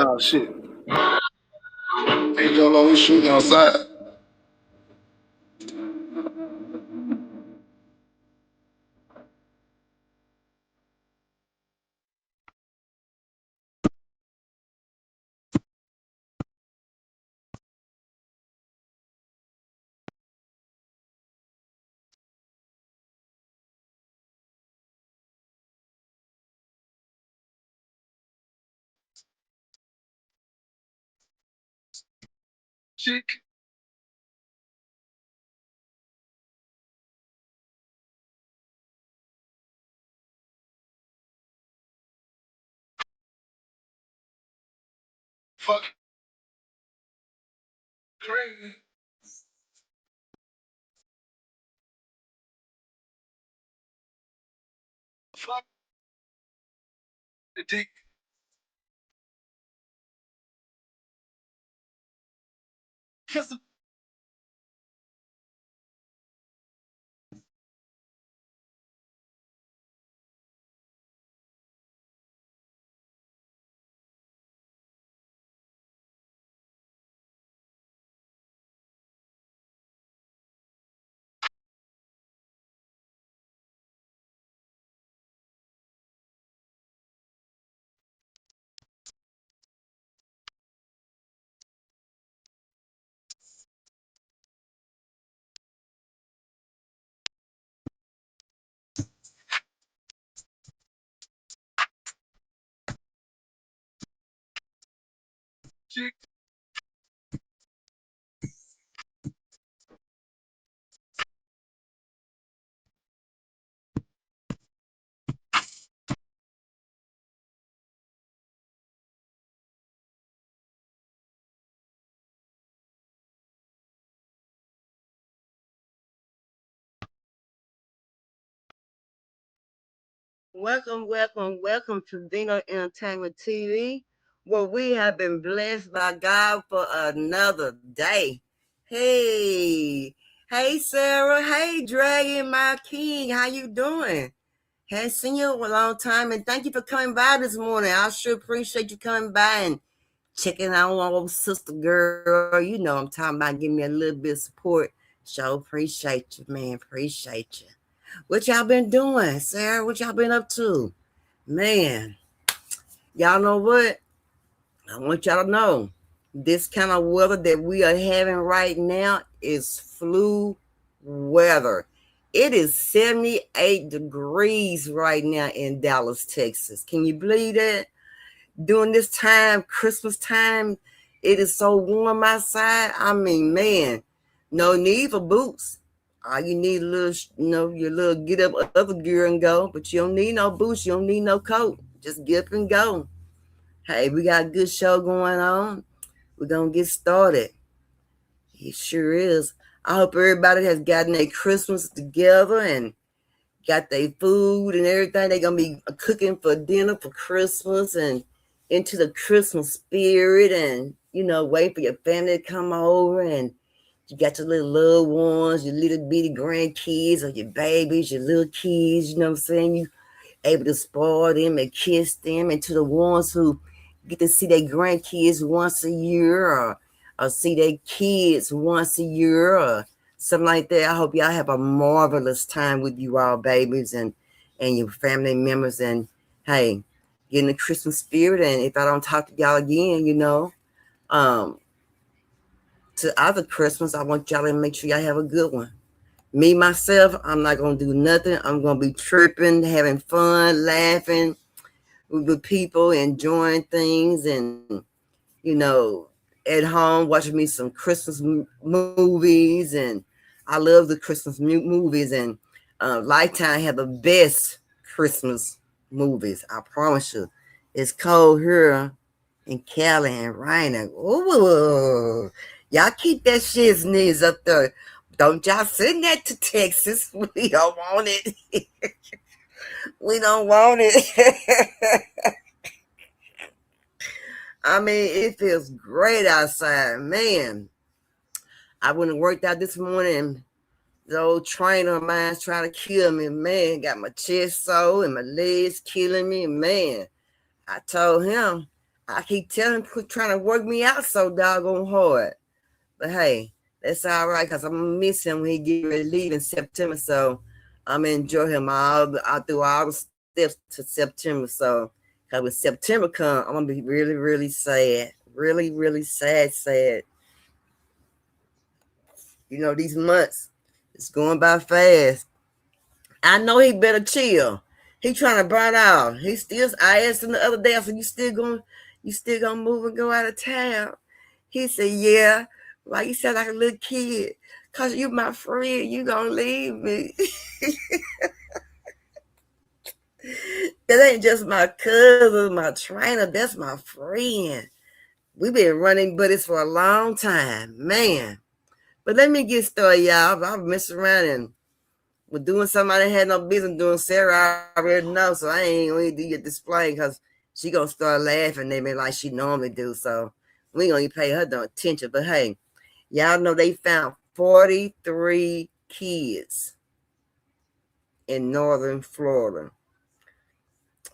Oh shit. Hey Jolo, we shooting outside. Chick. Fuck. Crazy. Fuck. The dick. Kiss the. Chick. Welcome to Dino Entertainment TV, where we have been blessed by God for another day. Hey, Sarah. Hey, Dragon, my king. How you doing? Hadn't seen you in a long time, and thank you for coming by this morning. I sure appreciate you coming by and checking out on old sister girl. You know I'm talking about giving me a little bit of support. So appreciate you, man. Appreciate you. What y'all been doing, Sarah? What y'all been up to? Man, y'all know what? I want y'all to know this kind of weather that we are having right now is flu weather. It is 78 degrees right now in Dallas, Texas. Can you believe that? During this time, Christmas time, it is so warm outside. I mean, man, no need for boots. All you need a little, your little get up other gear and go, but you don't need no boots. You don't need no coat. Just get up and go. Hey, we got a good show going on. We're going to get started. It sure is. I hope everybody has gotten their Christmas together and got their food and everything. They're going to be cooking for dinner for Christmas and into the Christmas spirit and, wait for your family to come over and you got your little loved ones, your little bitty grandkids or your babies, your little kids, you know what I'm saying? You able to spoil them and kiss them, and to the ones who get to see their grandkids once a year or see their kids once a year or something like that. I hope y'all have a marvelous time with you all, babies, and your family members. And hey, get in the Christmas spirit. And if I don't talk to y'all again, um, to other Christmas, I want y'all to make sure y'all have a good one. Me, myself, I'm not going to do nothing. I'm going to be tripping, having fun, laughing with people, enjoying things, and, at home watching me some Christmas movies. And I love the Christmas movies. And Lifetime have the best Christmas movies. I promise you. It's cold here in Cali and Rhino. Ooh, y'all keep that shit's knees up there. Don't y'all send that to Texas. We don't want it. We don't want it. I mean, it feels great outside. Man, I went and worked out this morning. The old trainer of mine's trying to kill me. Man, got my chest sore and my legs killing me. Man, I told him, I keep telling him, quit trying to work me out so doggone hard. But hey, that's all right, because I'm going to miss him when he get ready to leave in September. So I'm going to enjoy him all through all the steps to September. So, because when September comes, I'm going to be really, really sad. Really, really sad. You know, these months, it's going by fast. I know he better chill. He trying to burn out. He still, I asked him the other day, I said, you still gonna move and go out of town? He said, yeah. Why you sound like a little kid? Cause you my friend, you gonna leave me. That ain't just my cousin, my trainer, that's my friend. We've been running buddies for a long time, man. But let me get started, y'all. I've messing around and with doing something I didn't have no business doing. Sarah I already know, so I ain't gonna do your display because she gonna start laughing at me like she normally do. So we ain't gonna pay her no attention. But hey, y'all know they found 43 kids in northern Florida.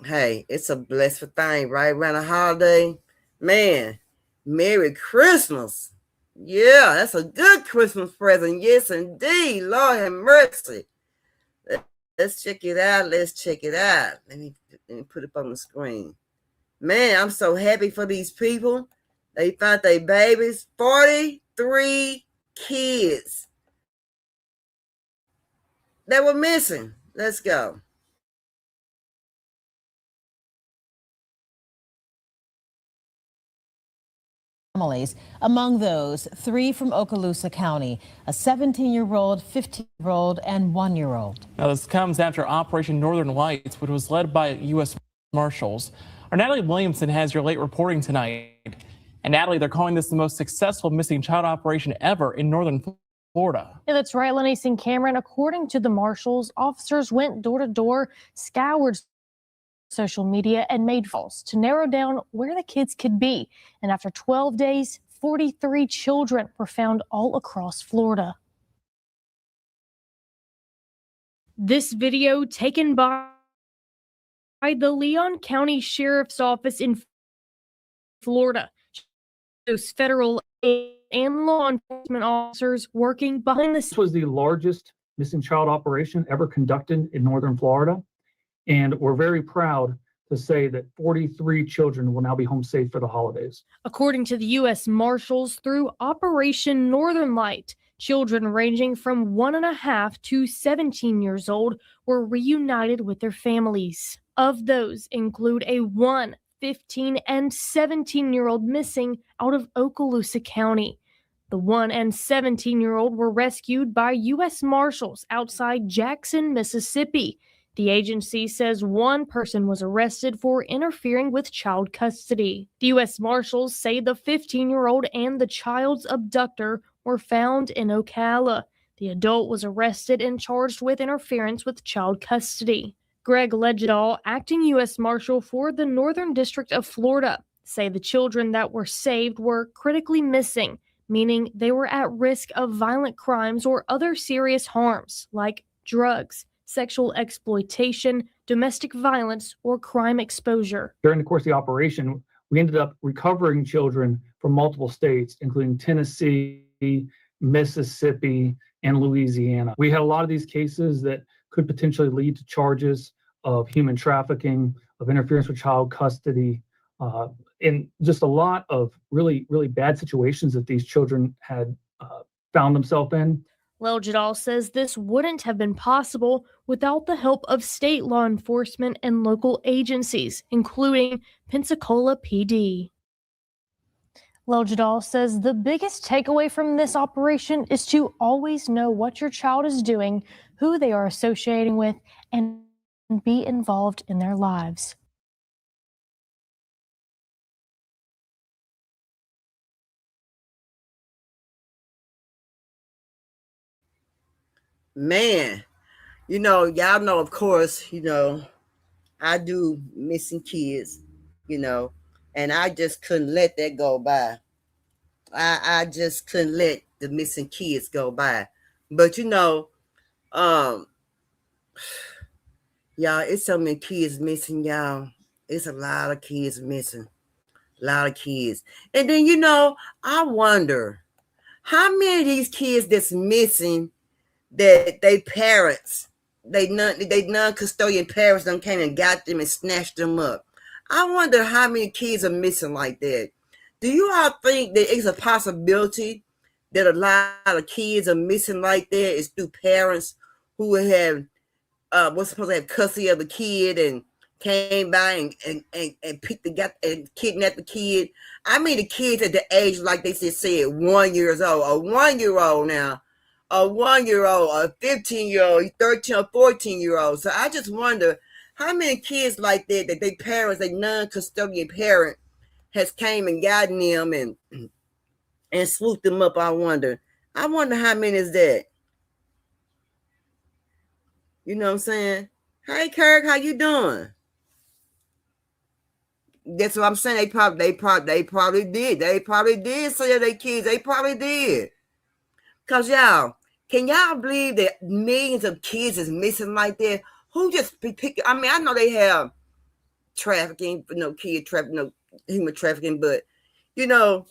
Hey, it's a blessed thing right around the holiday. Man, Merry Christmas. Yeah, that's a good Christmas present. Yes, indeed. Lord have mercy. Let's check it out. Let me put it up on the screen. Man, I'm so happy for these people. They found their babies. 43 kids that were missing. Let's go. Families. Among those, 3 from Okaloosa County, a 17-year-old, 15-year-old, and 1-year-old. Now, this comes after Operation Northern Lights, which was led by U.S. Marshals. Our Natalie Williamson has your late reporting tonight. And Natalie, they're calling this the most successful missing child operation ever in northern Florida. Yeah, that's right, Lenny and Cameron. According to the Marshals, officers went door to door, scoured social media, and made calls to narrow down where the kids could be. And after 12 days, 43 children were found all across Florida. This video taken by the Leon County Sheriff's Office in Florida shows federal and law enforcement officers working behind the scenes. This was the largest missing child operation ever conducted in northern Florida, and we're very proud to say that 43 children will now be home safe for the holidays. According to the U.S. Marshals, through Operation Northern Light, children ranging from 1.5 to 17 years old were reunited with their families. Of those include a 1, 15, and 17-year-old missing out of Okaloosa County. The 1 and 17-year-old were rescued by U.S. Marshals outside Jackson, Mississippi. The agency says one person was arrested for interfering with child custody. The U.S. Marshals say the 15-year-old and the child's abductor were found in Ocala. The adult was arrested and charged with interference with child custody. Greg Legedal, acting U.S. Marshal for the Northern District of Florida, say the children that were saved were critically missing, meaning they were at risk of violent crimes or other serious harms like drugs, sexual exploitation, domestic violence, or crime exposure. During the course of the operation, we ended up recovering children from multiple states, including Tennessee, Mississippi, and Louisiana. We had a lot of these cases that could potentially lead to charges of human trafficking, of interference with child custody, and just a lot of really, really bad situations that these children had found themselves in. Legedal says this wouldn't have been possible without the help of state law enforcement and local agencies, including Pensacola PD. Legedal says the biggest takeaway from this operation is to always know what your child is doing, who they are associating with, and be involved in their lives. Man, y'all know, of course, I do missing kids, and I just couldn't let that go by. I just couldn't let the missing kids go by. But y'all, it's so many kids missing, y'all. It's a lot of kids missing. A lot of kids. And then, you know, I wonder how many of these kids that's missing that they parents, they non-custodian parents done came and got them and snatched them up. I wonder how many kids are missing like that. Do you all think that it's a possibility that a lot of kids are missing like that is through parents who have was supposed to have custody of the kid and came by and picked and kidnapped the kid? I mean the kids at the age, like they said 1 year old, a 1 year old now, a 1 year old, a 15-year-old, 13 or 14-year-old. So I just wonder how many kids like that they parents, a non-custodian parent, has came and gotten them and swooped them up. I wonder how many is that. You know what I'm saying? Hey Kirk, how you doing? That's what I'm saying. They probably did. They probably did sell their kids. They probably did. Cause y'all, can y'all believe that millions of kids is missing like that? Who just be picking? I mean, I know they have trafficking, but no kid trafficking, no human trafficking, but you know,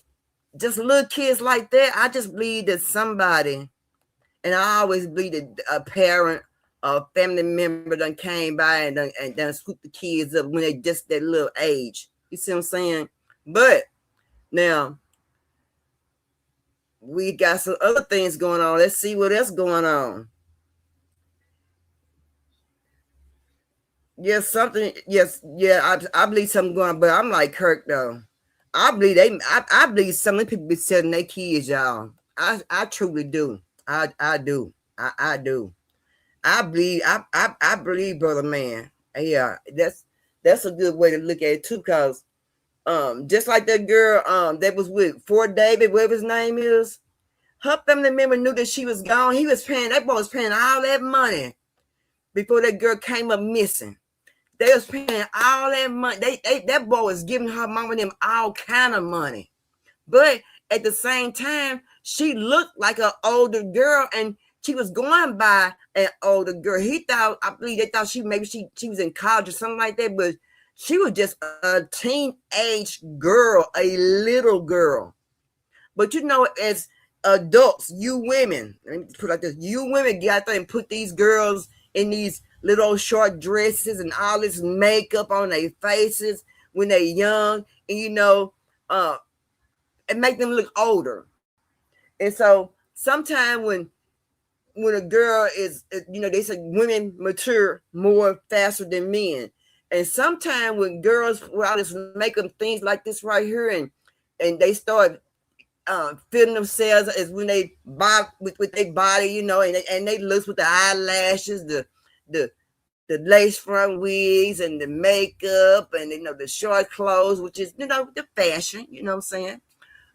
just little kids like that. I just believe that somebody, and I always believe that a parent or a family member done came by and done scooped the kids up when they just that little age. You see what I'm saying? But now we got some other things going on. Let's see what else going on. Yes, something. Yes, yeah. I believe something going on, but I'm like Kirk though. I believe I believe some of the people be selling their kids, y'all. I truly do. I do. I do. I believe, brother man. Yeah, that's a good way to look at it too, because just like that girl that was with Fort David, whatever his name is, her family member knew that she was gone. That boy was paying all that money before that girl came up missing. They was paying all that money. That boy was giving her mom and them all kind of money. But at the same time, she looked like an older girl, and she was going by an older girl. I believe they thought she was in college or something like that, but she was just a teenage girl, a little girl. But you know, as adults, you women, let me put it like this, you women get out there and put these girls in these little short dresses and all this makeup on their faces when they're young, and you know, and make them look older. And so sometimes when a girl is, you know, they say women mature more faster than men. And sometimes when girls with all this makeup, things like this right here, and they start feeling themselves as when they with their body, you know, and they look with the eyelashes, the lace front wigs and the makeup and, you know, the short clothes, which is, you know, the fashion, you know what I'm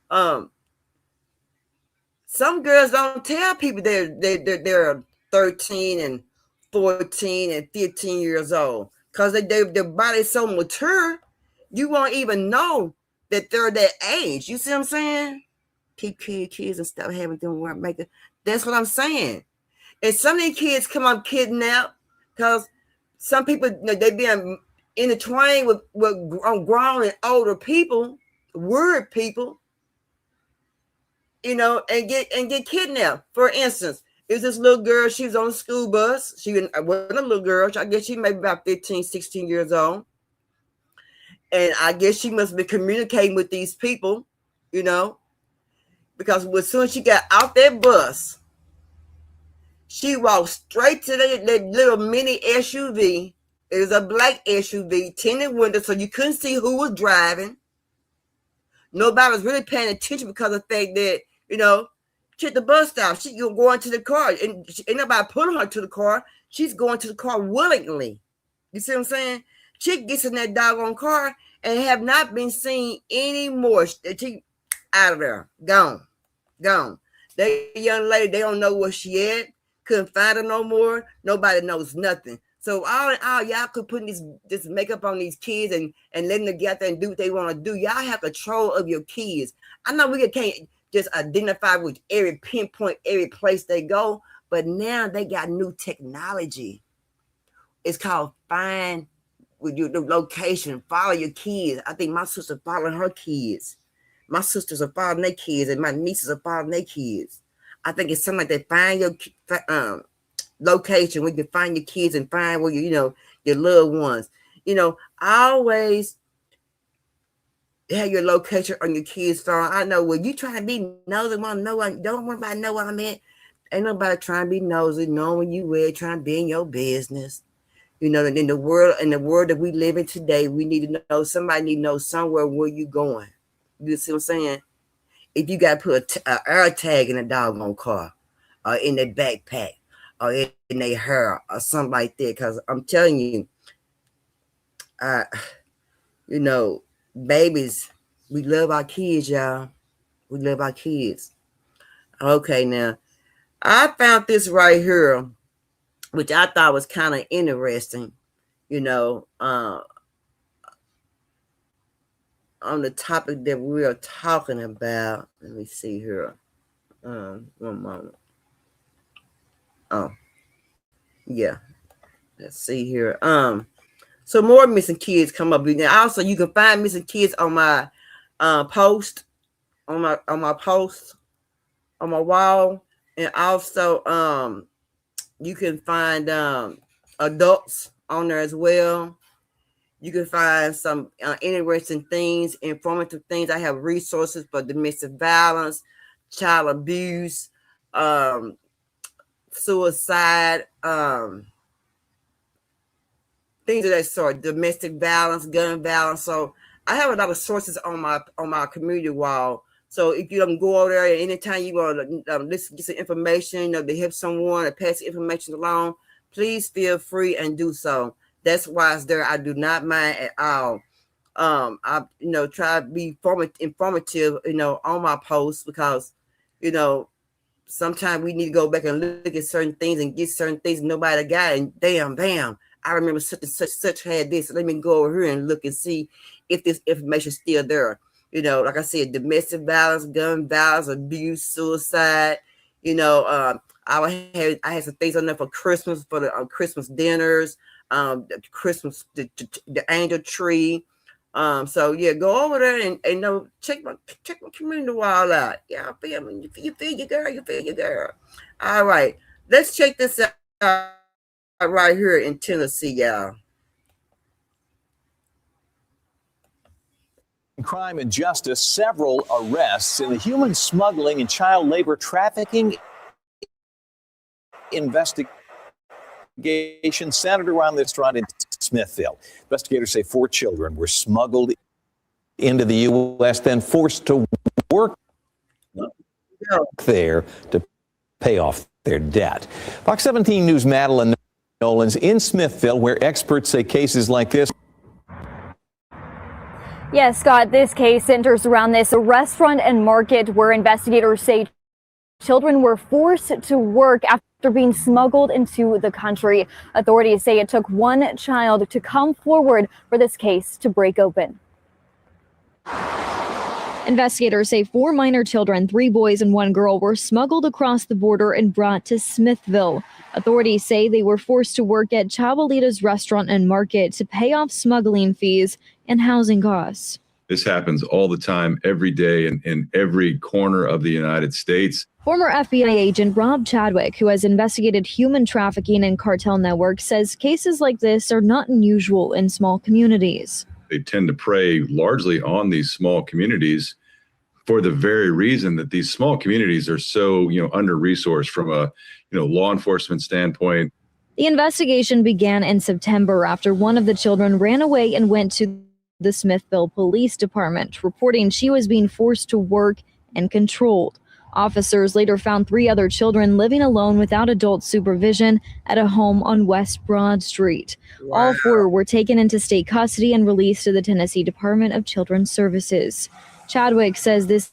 saying? Some girls don't tell people they're 13 and 14 and 15 years old, because their body's so mature, you won't even know that they're that age. You see what I'm saying? Keep kids and stuff having them wear makeup. That's what I'm saying. And some of these kids come up kidnapped because some people, you know, they being intertwined with grown and older people, weird people, you know, and get kidnapped. For instance, is this little girl, she was on a school bus. She wasn't a little girl. I guess she may be about 15, 16 years old. And I guess she must be communicating with these people, you know, because as soon as she got out that bus, she walked straight to that little mini SUV. It was a black SUV, tinted windows, so you couldn't see who was driving. Nobody was really paying attention because of the fact that, you know, she at the bus stop, she going to the car, and ain't nobody pulling her to the car. She's going to the car willingly. You see what I'm saying? She gets in that doggone car and have not been seen anymore. She out of there, gone. That young lady, they don't know where she at. Couldn't find her no more. Nobody knows nothing. So all in all, y'all could put this makeup on these kids and letting them get out there and do what they want to do. Y'all have control of your kids. I know we can't just identify with every pinpoint, every place they go, but now they got new technology. It's called find with your the location, follow your kids. I think my sister following her kids. My sisters are following their kids, and my nieces are following their kids. I think it's something like that. Find your location where you can find your kids and find where your loved ones. Always have your location on your kids' phone. I know when you trying to be nosy, want to know, don't want nobody know what I'm at. Ain't nobody trying to be nosy, knowing you where, trying to be in your business. And in the world that we live in today, we need to know, somebody need to know somewhere where you going. You see what I'm saying? If you got to put an air tag in a doggone car, or in their backpack, or in their hair, or something like that, because I'm telling you, babies, we love our kids, y'all. We love our kids. Okay, now, I found this right here, which I thought was kind of interesting, on the topic that we are talking about. Let me see here. One moment. Oh, yeah. Let's see here. So more missing kids come up. Also, you can find missing kids on my post, on my post, on my wall, and also you can find adults on there as well. You can find some interesting things, informative things. I have resources for domestic violence, child abuse, suicide, things of that sort, domestic violence, gun violence. So I have a lot of sources on my community wall. So if you don't go over there, anytime you want to listen, get some information, to help someone or pass the information along, please feel free and do so. That's why it's there. I do not mind at all. I try to be informative, on my posts, because, sometimes we need to go back and look at certain things and get certain things nobody got, and bam, I remember such had this. Let me go over here and look and see if this information is still there. Like I said, domestic violence, gun violence, abuse, suicide. I had some things on there for Christmas, for the Christmas dinners, Christmas, the Angeltre. So yeah, go over there and check my community wall out. Yeah, I feel me. You feel your girl. You feel your girl. All right, let's check this out right here in Tennessee, y'all. Crime and justice, several arrests in the human smuggling and child labor trafficking investigation centered around this restaurant in Smithville. Investigators say 4 children were smuggled into the U.S., then forced to work there to pay off their debt. Fox 17 News' Madeline Nolan's in Smithville, where experts say cases like this. Yes, Scott, this case centers around this restaurant and market where investigators say children were forced to work after being smuggled into the country. Authorities say it took one child to come forward for this case to break open. Investigators say 4 minor children, 3 boys and 1 girl, were smuggled across the border and brought to Smithville. Authorities say they were forced to work at Chabalita's restaurant and market to pay off smuggling fees and housing costs. This happens all the time, every day, in every corner of the United States. Former FBI agent Rob Chadwick, who has investigated human trafficking and cartel networks, says cases like this are not unusual in small communities. They tend to prey largely on these small communities for the very reason that these small communities are so, under-resourced from a, law enforcement standpoint. The investigation began in September after one of the children ran away and went to the Smithville Police Department, reporting she was being forced to work and controlled. Officers later found 3 other children living alone without adult supervision at a home on West Broad Street. Wow. All 4 were taken into state custody and released to the Tennessee Department of Children's Services. Chadwick says this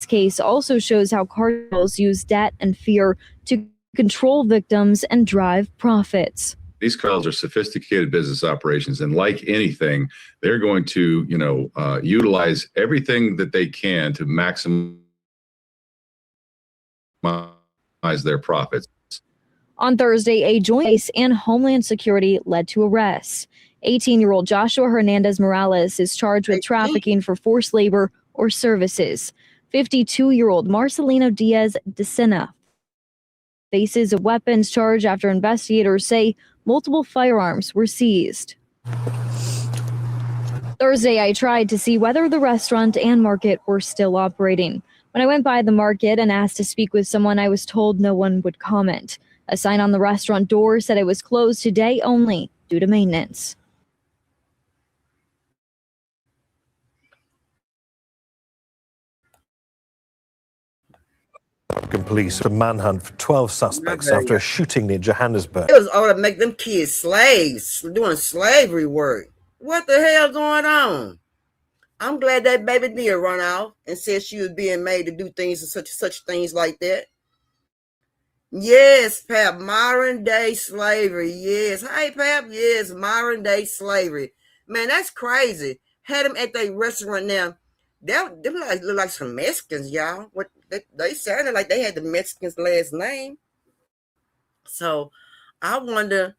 case also shows how cartels use debt and fear to control victims and drive profits. These cartels are sophisticated business operations, and like anything, they're going to, utilize everything that they can to maximize their profits. On Thursday, a joint base and Homeland Security led to arrests. 18-year-old Joshua Hernandez Morales is charged with trafficking for forced labor or services. 52-year-old Marcelino Diaz de Sena faces a weapons charge after investigators say multiple firearms were seized. Thursday, I tried to see whether the restaurant and market were still operating. When I went by the market and asked to speak with someone, I was told no one would comment. A sign on the restaurant door said it was closed today only due to maintenance. Police to manhunt for 12 suspects after a shooting near Johannesburg. It was all to make them kids slaves, doing slavery work. What the hell going on? I'm glad that baby did run off and said she was being made to do things and such things like that. Yes, Pap, modern day slavery. Yes. Hey, Pap, yes, modern day slavery. Man, that's crazy. Had them at their restaurant now. Them look like some Mexicans, y'all. What they sounded like they had the Mexicans' last name. So I wonder,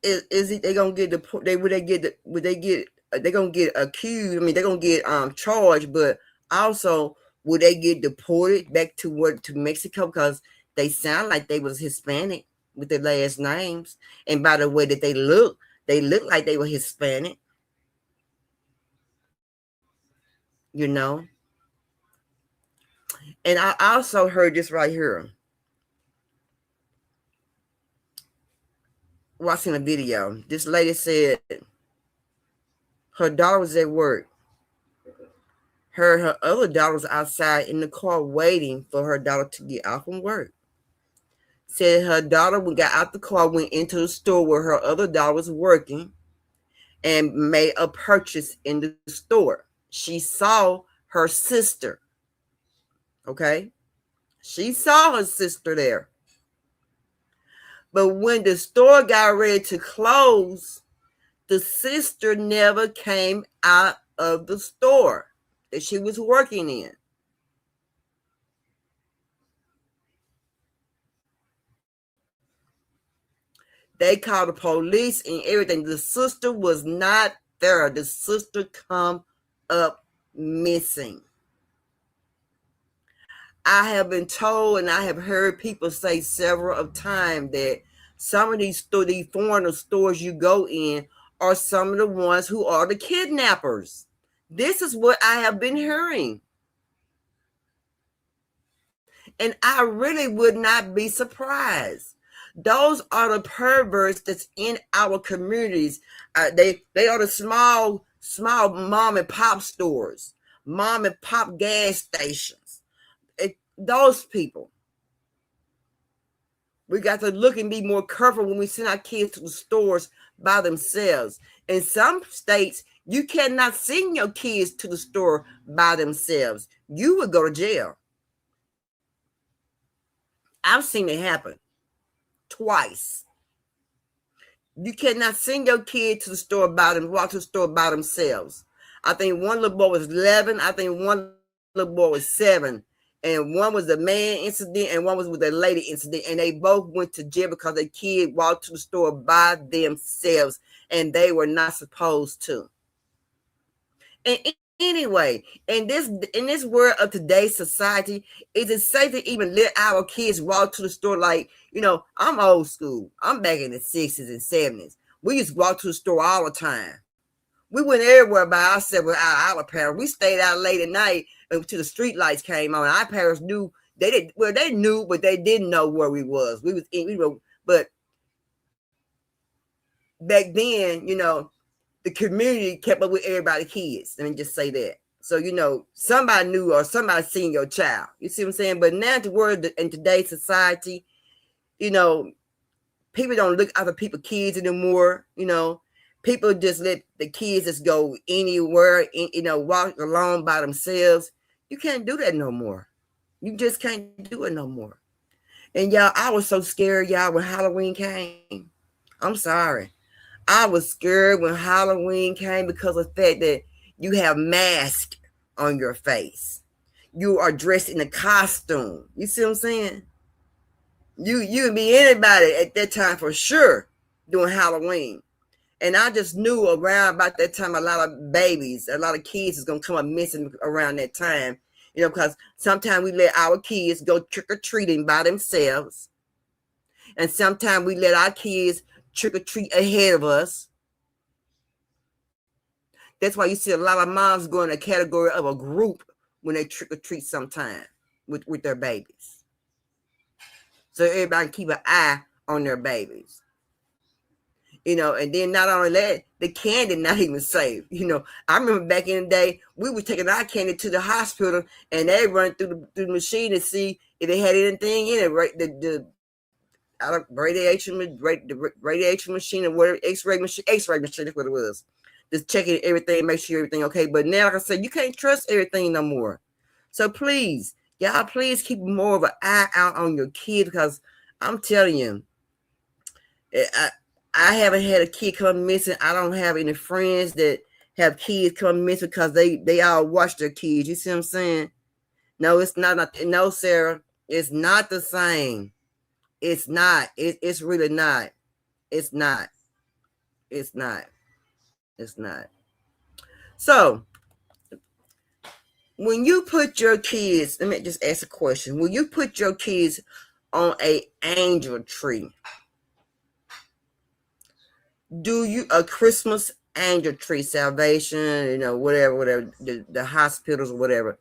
is it they gonna get they're gonna get accused? I mean, they're gonna get charged, but also would they get deported back to Mexico because they sound like they was Hispanic with their last names, and by the way that they look like they were Hispanic. You know. And I also heard this right here. Watching a video, this lady said her daughter was at work. Her other daughter was outside in the car waiting for her daughter to get out from work. Said her daughter got out the car, went into the store where her other daughter was working, and made a purchase in the store. She saw her sister. Okay? She saw her sister there. But when the store got ready to close, the sister never came out of the store that she was working in. They called the police and everything. The sister was not there. The sister come up missing. I have been told and I have heard people say several of times that some of these foreigner stores you go in are some of the ones who are the kidnappers. This is what I have been hearing. And I really would not be surprised. Those are the perverts that's in our communities. They are the small mom and pop stores, mom and pop gas stations. Those people. We got to look and be more careful when we send our kids to the stores by themselves. In some states, you cannot send your kids to the store by themselves. You would go to jail. I've seen it happen twice. You cannot send your kid to the store walk to the store by themselves. I think one little boy was 11. I think one little boy was 7. And one was a man incident and one was with a lady incident. And they both went to jail because the kid walked to the store by themselves and they were not supposed to. And anyway, in this world of today's society, is it safe to even let our kids walk to the store? Like, I'm old school. I'm back in the 60s and 70s. We used to walk to the store all the time. We went everywhere by ourselves with our parents. We stayed out late at night until the street lights came on. Our parents knew they knew, but they didn't know where we was. But back then, the community kept up with everybody's kids. Let me just say that. So, somebody knew or somebody seen your child. You see what I'm saying? But now in today's society, people don't look after people's kids anymore. People just let the kids just go anywhere, walk along by themselves. You can't do that no more. You just can't do it no more. And y'all, I was so scared, y'all, when Halloween came. I'm sorry. I was scared when Halloween came because of the fact that you have masks on your face. You are dressed in a costume. You see what I'm saying? You can be anybody at that time for sure. during Halloween. And I just knew around about that time, a lot of babies, a lot of kids is going to come up missing around that time, because sometimes we let our kids go trick-or-treating by themselves. And sometimes we let our kids trick-or-treat ahead of us. That's why you see a lot of moms go in a category of a group when they trick-or-treat sometime with their babies. So everybody keep an eye on their babies. And then not only that, the candy not even safe. I remember back in the day, we were taking our candy to the hospital, and they run through the machine to see if they had anything in it, right? The radiation machine or whatever, X-ray machine, that's what it was. Just checking everything, make sure everything okay. But now, like I said, you can't trust everything no more. So please, y'all, please keep more of an eye out on your kid, because I'm telling you, I haven't had a kid come missing. I don't have any friends that have kids come missing because they all watch their kids. You see what I'm saying? No, it's not. No, Sarah, it's not the same. It's not. It's really not. It's not. It's not. It's not. So, when you put your kids, let me just ask a question. When you put your kids on a Angeltre, do you a Christmas Angeltre, salvation, whatever, the hospitals or whatever,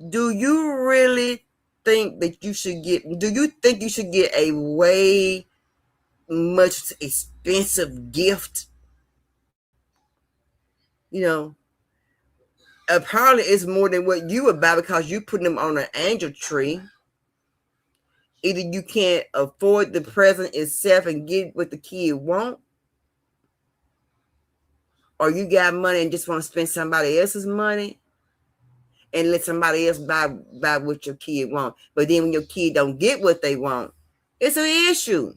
do you really think that you should get, do you think you should get a way much expensive gift? Apparently it's more than what you would buy because you put them on an Angeltre. Either you can't afford the present itself and get what the kid want, or you got money and just want to spend somebody else's money and let somebody else buy what your kid want. But then when your kid don't get what they want, it's an issue.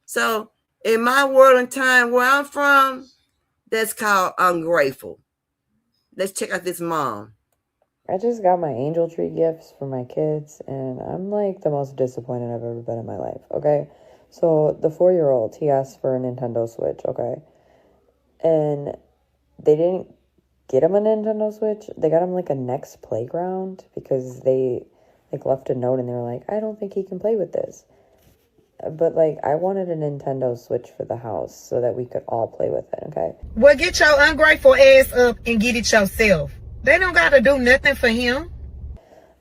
So in my world and time where I'm from, that's called ungrateful. Let's check out this mom. I just got my Angeltre gifts for my kids, and I'm like the most disappointed I've ever been in my life, okay? So the 4-year-old, he asked for a Nintendo Switch, okay? And they didn't get him a Nintendo Switch. They got him like a Next Playground because they like left a note and they were like, I don't think he can play with this. But like, I wanted a Nintendo Switch for the house so that we could all play with it, okay? Well, get your ungrateful ass up and get it yourself. They don't got to do nothing for him.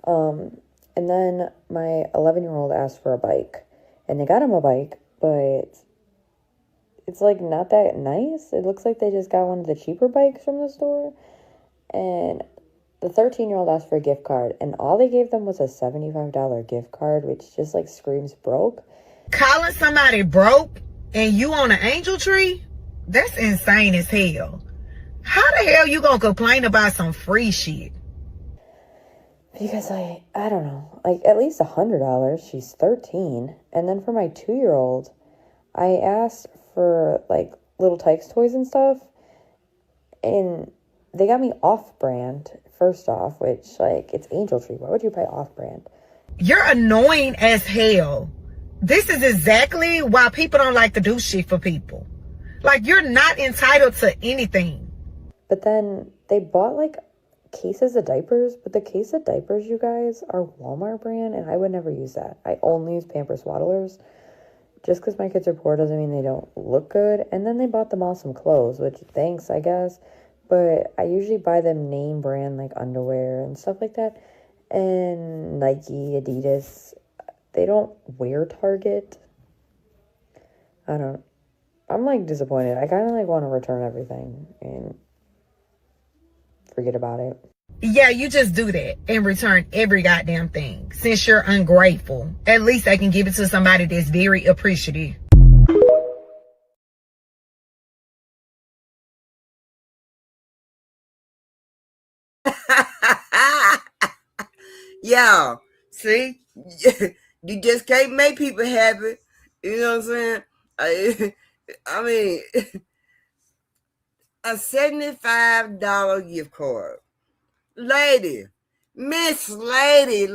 And then my 11-year-old asked for a bike, and they got him a bike, but it's like not that nice. It looks like they just got one of the cheaper bikes from the store. And the 13-year-old asked for a gift card, and all they gave them was a $75 gift card, which just like screams broke. Calling somebody broke and you on an Angeltre? That's insane as hell. How the hell you gonna complain about some free shit? Because I don't know, like at least $100. She's 13. And then for my 2-year-old, I asked for like little Tykes toys and stuff, and they got me off-brand first off, which like it's Angeltre. Why would you buy off-brand? You're annoying as hell. This is exactly why people don't like to do shit for people. Like, you're not entitled to anything. But then they bought like cases of diapers, but the case of diapers, you guys, are Walmart brand, and I would never use that. I only use Pampers Swaddlers. Just because my kids are poor doesn't mean they don't look good. And then they bought them all some clothes, which thanks, I guess. But I usually buy them name brand like underwear and stuff like that. And Nike, Adidas, they don't wear Target. I'm like disappointed. I kind of like want to return everything and forget about it. Yeah, you just do that and return every goddamn thing. Since you're ungrateful, at least I can give it to somebody that's very appreciative. Yeah, see, you just can't make people happy. You know what I'm saying? I mean, a $75 gift card. Lady, Miss Lady,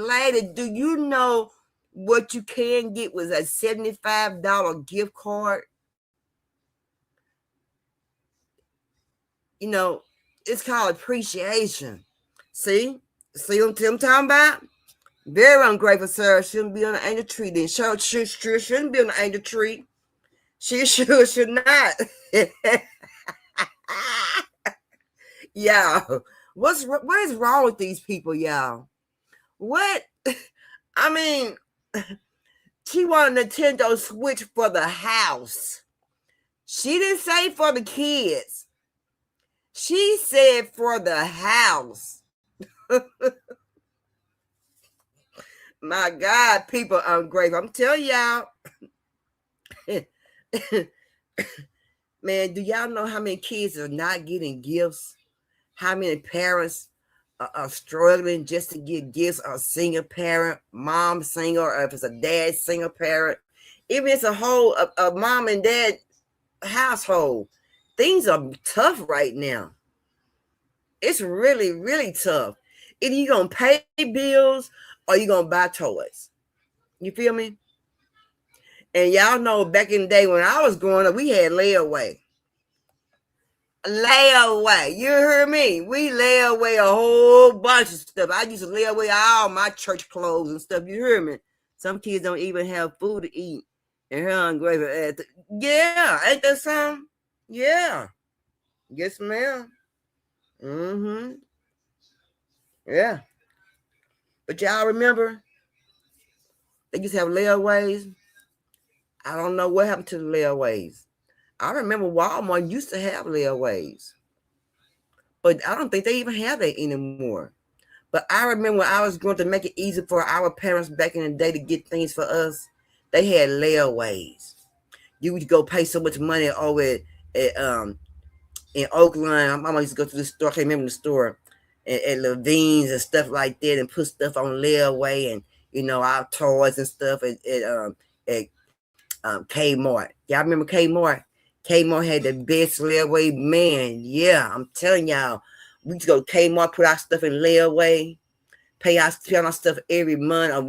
do you know what you can get with a $75 gift card? you know, it's called appreciation. See what I'm talking about? Very ungrateful, sir. Shouldn't be on the angel tree. Then sure shouldn't be on the angel tree. She sure should not. Y'all, what is wrong with these people, y'all? What? I mean, she wanted a Nintendo Switch for the house. She didn't say for the kids. She said for the house. My God, people are ungrateful. I'm telling y'all. Man, do y'all know how many kids are not getting gifts? How many parents are struggling just to get gifts? A single parent, mom single, or if it's a dad single parent, even if it's a whole a mom and dad household, things are tough right now. It's really, really tough. Either you're gonna pay bills or you're gonna buy toys. You feel me? And y'all know back in the day when I was growing up, we had layaway. Layaway. You heard me? We lay away a whole bunch of stuff. I used to lay away all my church clothes and stuff. You heard me? Some kids don't even have food to eat. And her ungrateful. Yeah, ain't that something? Yeah. Yes, ma'am. Mm-hmm. Yeah. But y'all remember? They used to have layaways. I don't know what happened to the layaways. I remember Walmart used to have layaways. But I don't think they even have that anymore. But I remember when I was going to make it easy for our parents back in the day to get things for us, they had layaways. You would go pay so much money over at in Oakland. My mama used to go to the store, I can't remember the store, at Levine's and stuff like that, and put stuff on layaway, and our toys and stuff at Kmart. Y'all remember Kmart? Kmart had the best layaway, man. Yeah, I'm telling y'all. We used to go to Kmart, put our stuff in layaway, pay our stuff every month or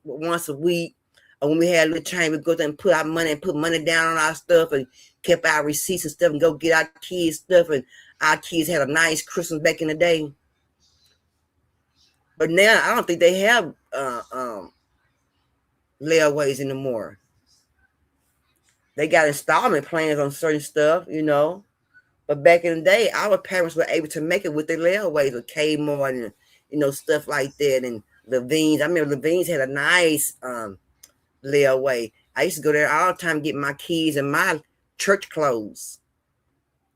once a week. Or when we had a little change, we'd go there and put money down on our stuff and kept our receipts and stuff and go get our kids stuff. And our kids had a nice Christmas back in the day. But now I don't think they have layaways anymore. They got installment plans on certain stuff, But back in the day, our parents were able to make it with their layaways with Kmart and stuff like that, and Levine's. I remember Levine's had a nice layaway. I used to go there all the time to get my keys and my church clothes.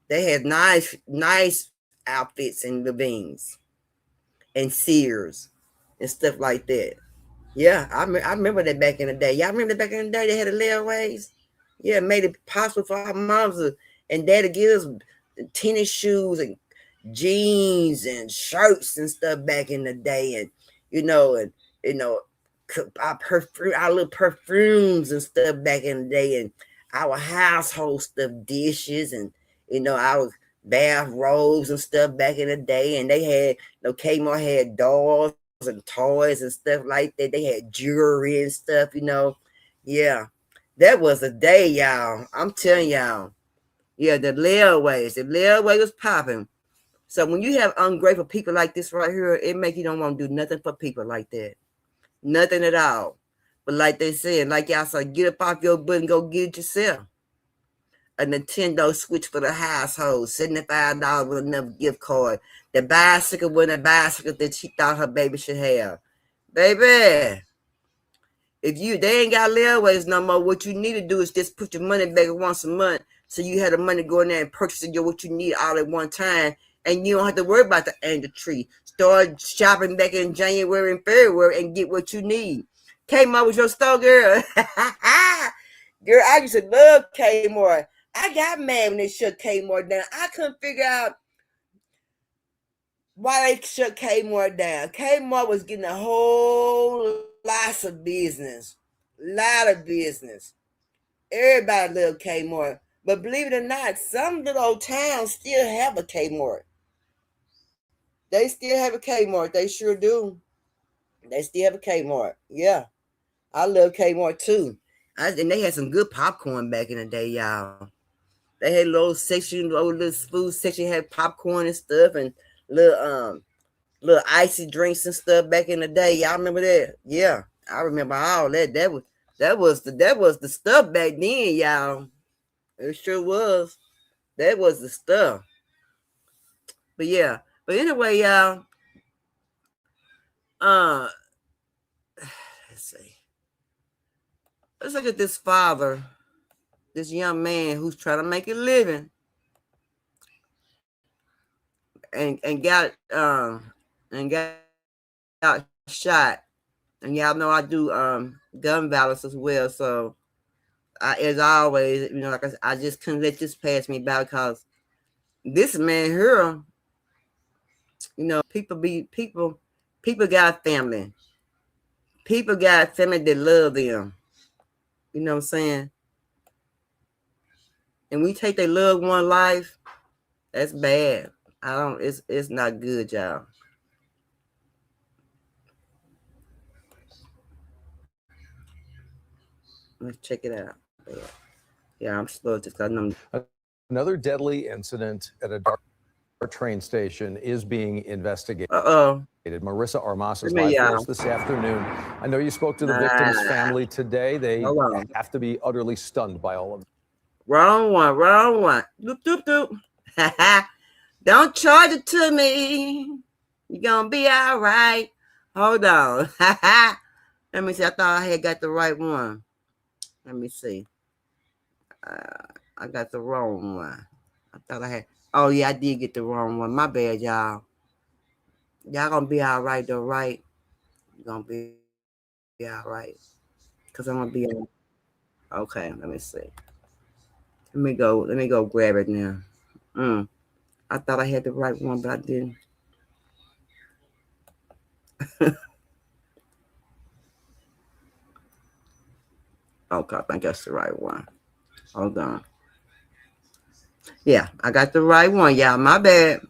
They had nice outfits in Levine's and Sears and stuff like that. Yeah, I remember that back in the day. Y'all remember back in the day they had the layaways? Yeah, it made it possible for our moms and dad to give us tennis shoes and jeans and shirts and stuff back in the day, and our little perfumes and stuff back in the day, and our household stuff, dishes, and our bath robes and stuff back in the day. And they had Kmart had dolls and toys and stuff like that. They had jewelry and stuff. Yeah, that was a day, y'all. I'm telling y'all. Yeah, the layaway was popping. So when you have ungrateful people like this right here, it makes you don't want to do nothing for people like that. Nothing at all. But like they said, like y'all said, get up off your butt and go get it yourself. A Nintendo Switch for the household, $75 with enough gift card. The bicycle wasn't a bicycle that she thought her baby should have. Baby, if they ain't got layaways no more, what you need to do is just put your money back once a month, so you have the money to go in there and purchase what you need all at one time, and you don't have to worry about the angel tree. Start shopping back in January and February and get what you need. Kmart was your store, girl. Girl, I used to love Kmart. I got mad when they shut Kmart down. I couldn't figure out why they shut Kmart down. Kmart was getting a whole lot of business. Everybody loved Kmart. But believe it or not, some little old towns still have a Kmart. They still have a Kmart. They sure do. They still have a Kmart. Yeah. I love Kmart too. And they had some good popcorn back in the day, y'all. They had little section, little food section, had popcorn and stuff, and little icy drinks and stuff back in the day. Y'all remember that? Yeah, I remember all that. That was the stuff back then, y'all. It sure was. That was the stuff. But yeah. But anyway, y'all. Let's see. Let's look at this father, this young man who's trying to make a living, and got shot. And y'all know I do gun violence as well. So as always, you know, like I just couldn't let this pass me by, because this man here, you know, people got family. People got family that love them. You know what I'm saying? And we take their loved one life, that's bad. It's not good, y'all. Let's check it out. Yeah, I'm slow just because I know. Another deadly incident at a dark train station is being investigated. Marissa Armas is live for us this afternoon. I know you spoke to the victim's family today. They have to be utterly stunned by all of this. Wrong one. Doop, doop, doop. Don't charge it to me. You're going to be all right. Hold on. Let me see. I thought I had got the right one. Let me see. I got the wrong one. I thought I had. Oh, yeah, I did get the wrong one. My bad, y'all. Y'all going to be all right, though, right? You're going to be all right. Because I'm going to be all right. Okay, let me see. Let me go grab it now. I thought I had the right one, but I didn't. Okay, I think that's the right one. Hold on. Yeah, I got the right one, y'all. My bad.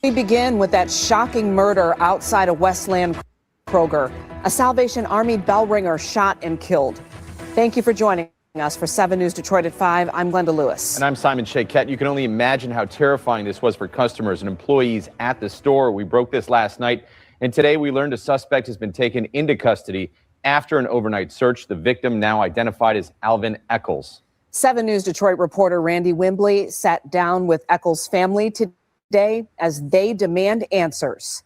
We begin with that shocking murder outside of Westland KROGER. A Salvation Army bell ringer shot and killed. Thank you for joining us for 7 News Detroit at 5. I'm Glenda Lewis. And I'm Simon Shaquette. You can only imagine how terrifying this was for customers and employees at the store. We broke this last night, and today we learned a suspect has been taken into custody after an overnight search. The victim, now identified as Alvin Eccles. 7 News Detroit reporter Randy Wimbley sat down with Eccles' family today as they demand answers.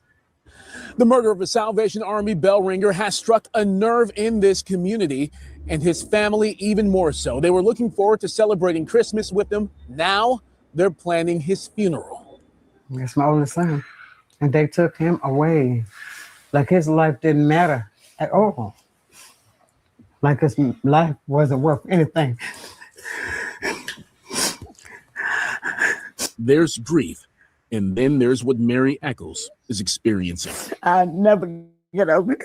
The murder of a Salvation Army bell ringer has struck a nerve in this community, and his family even more so. They were looking forward to celebrating Christmas with him. Now they're planning his funeral. That's my oldest son, and they took him away like his life didn't matter at all. Like his life wasn't worth anything. There's grief, and then there's what Mary Eccles is experiencing. I never get over it.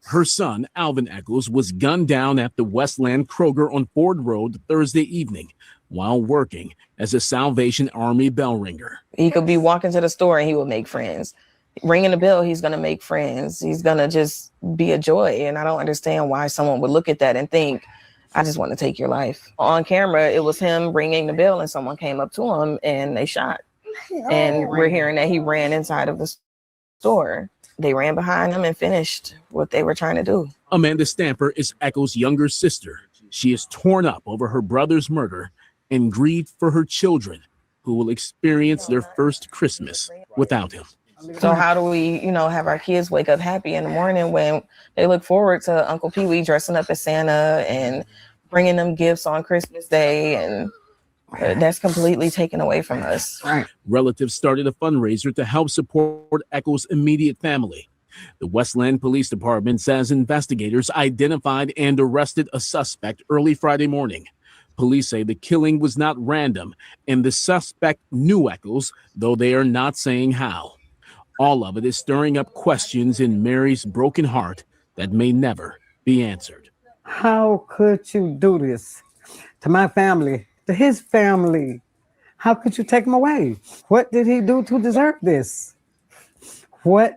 Her son, Alvin Eccles, was gunned down at the Westland KROGER on Ford Road Thursday evening while working as a Salvation Army bell ringer. He could be walking to the store and he would make friends. Ringing the bell, he's going to make friends. He's going to just be a joy. And I don't understand why someone would look at that and think, I just want to take your life. On camera, it was him ringing the bell and someone came up to him and they shot. And we're hearing that he ran inside of the store. They ran behind him and finished what they were trying to do. Amanda Stamper is Eccles' younger sister. She is torn up over her brother's murder and grieved for her children who will experience their first Christmas without him. So how do we, have our kids wake up happy in the morning when they look forward to Uncle Pee Wee dressing up as Santa and bringing them gifts on Christmas Day, and that's completely taken away from us. Right. Relatives started a fundraiser to help support Eccles' immediate family. The Westland Police Department says investigators identified and arrested a suspect early Friday morning. Police say the killing was not random, and the suspect knew Eccles, though they are not saying how. All of it is stirring up questions in Mary's broken heart that may never be answered. How could you do this to my family, to his family? How could you take him away? What did he do to deserve this?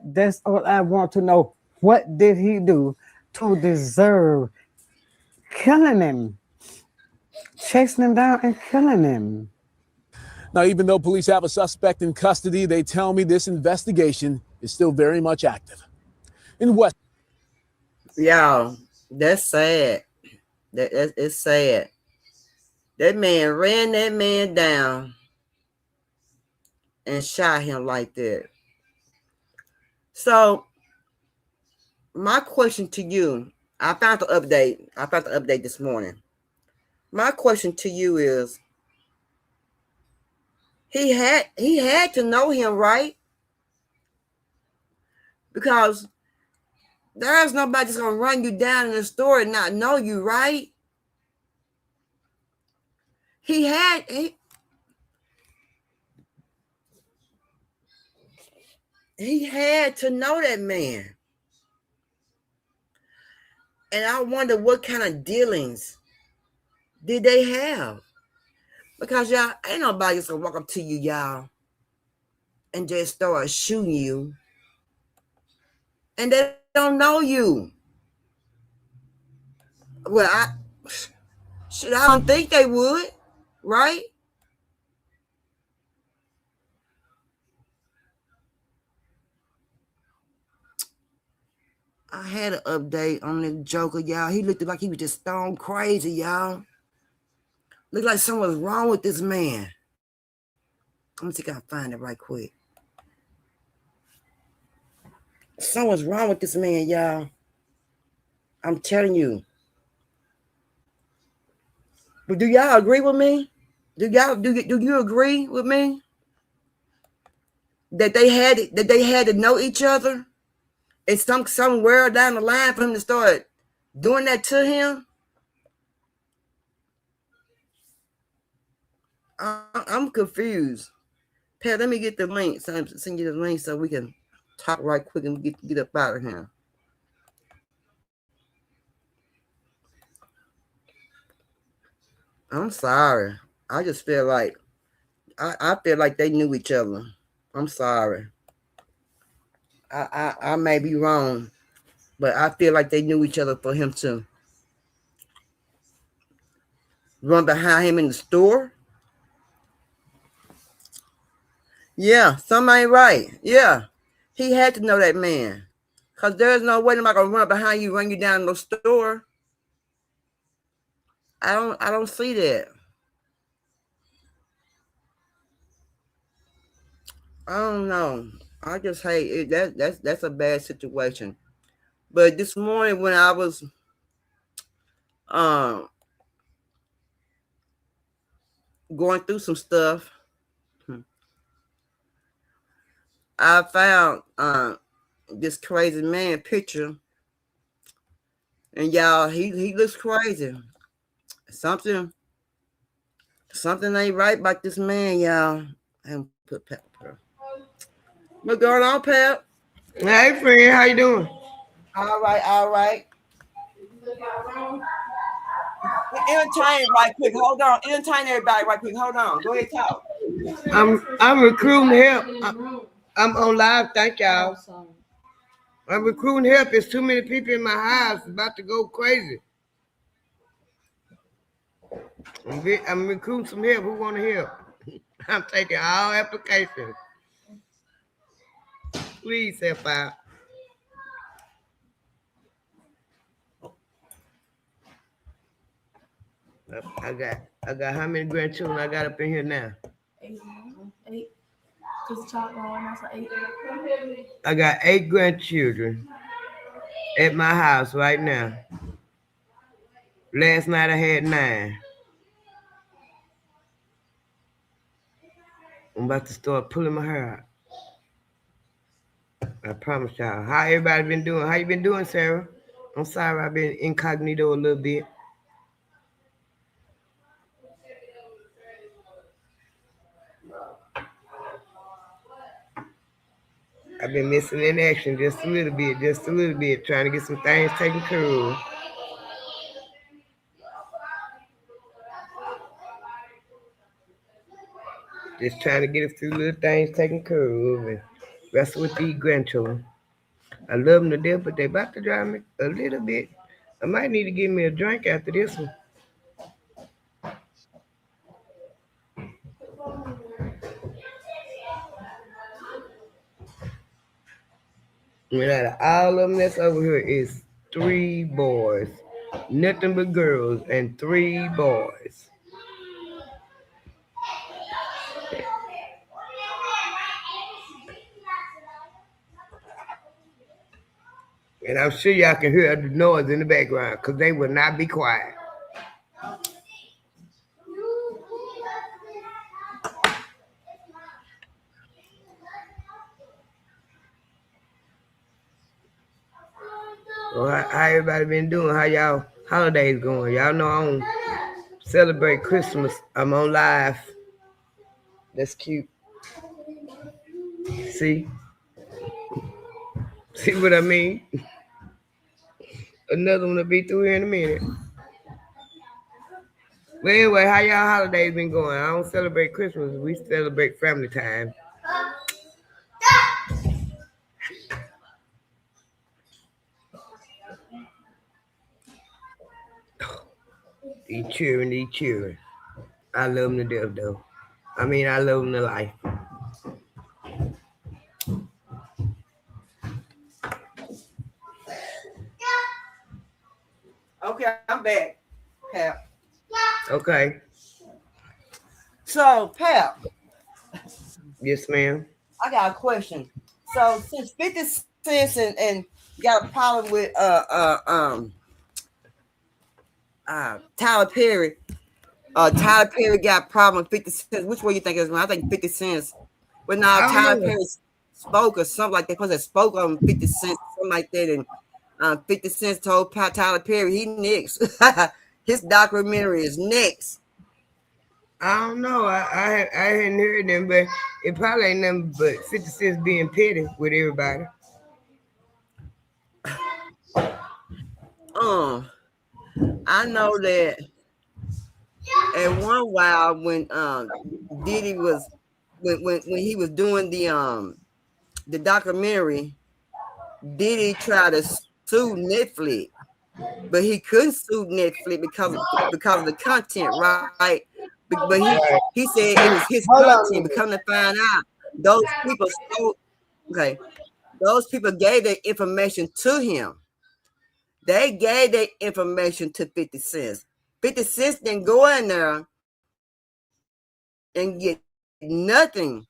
That's all I want to know. What did he do to deserve killing him? Chasing him down and killing him. Now, even though police have a suspect in custody, they tell me this investigation is still very much active. In West. Y'all, that's sad. It's sad. That man ran that man down and shot him like that. So, my question to you, I found the update this morning. My question to you is, he had to know him, right? Because there's nobody that's gonna run you down in the store and not know you, right? He had to know that man. And I wonder what kind of dealings did they have? Because y'all, ain't nobody just gonna walk up to you, y'all, and just start shooting you. And they don't know you. Well, I don't think they would, right? I had an update on the Joker, y'all. He looked like he was just stone crazy, y'all. Looked like something was wrong with this man. Let me see if I can find it right quick. Something's wrong with this man, y'all. I'm telling you. But do y'all agree with me? Do you agree with me that they had to know each other? It's somewhere down the line for him to start doing that to him. I'm confused. Pat, let me get the link. So send you the link so we can talk right quick and get up out of here. I'm sorry. I just feel like I feel like they knew each other. I'm sorry. I may be wrong, but I feel like they knew each other for him to run behind him in the store. Yeah, something ain't right. Yeah, he had to know that man, cause there's no way nobody gonna run behind you, run you down in the store. I don't see that. I don't know. I just hate it. That's a bad situation. But this morning when I was going through some stuff, I found this crazy man picture, and y'all, he looks crazy. Something ain't right about this man, y'all. I haven't put pepper. What's going on, Pep? Hey, friend, how you doing? All right. Entertain right quick. Hold on. Entertain everybody right quick. Hold on. Go ahead, talk. I'm recruiting help. I'm on live. Thank y'all. I'm recruiting help. There's too many people in my house about to go crazy. I'm recruiting some help. Who want to help? I'm taking all applications. Please help out. I got how many grandchildren I got up in here now? 8. Cause the top one, that's 8. I got 8 grandchildren at my house right now. Last night I had 9. I'm about to start pulling my hair out. I promise y'all. How everybody been doing? How you been doing, Sarah? I'm sorry I've been incognito a little bit. I've been missing in action just a little bit, trying to get some things taken care of. Just trying to get a few little things taken care of. That's with these grandchildren. I love them to death, but they about to drive me a little bit. I might need to give me a drink after this one. And out of all of them that's over here is 3 boys. Nothing but girls and 3 boys. And I'm sure y'all can hear the noise in the background because they will not be quiet. Well, how everybody been doing? How y'all holidays going? Y'all know I don't celebrate Christmas. I'm on live. That's cute. See? See what I mean? Another one will be through here in a minute. But anyway, how y'all holidays been going? I don't celebrate Christmas. We celebrate family time. These children. I love them to death, though. I mean, I love them to life. Okay, I'm back, Pap. Okay. So, Pap. Yes, ma'am. I got a question. So, since 50 cents and got a problem with Tyler Perry. Tyler Perry got a problem with 50 cents. Which way you think it was? I think 50 cents. But now Tyler Perry spoke or something like that. Because they spoke on 50 cents, something like that. And 50 Cent told Tyler Perry he next. His documentary is next. I don't know. I hadn't heard them, but it probably ain't nothing but 50 Cent being petty with everybody. I know that at one while when Diddy was when he was doing the documentary, Diddy tried to sue Netflix, but he couldn't sue Netflix because of the content, right? But he said it was his content. But come to find out, those people stole. Okay, those people gave their information to him. They gave their information to 50 Cent. 50 Cent didn't go in there and get nothing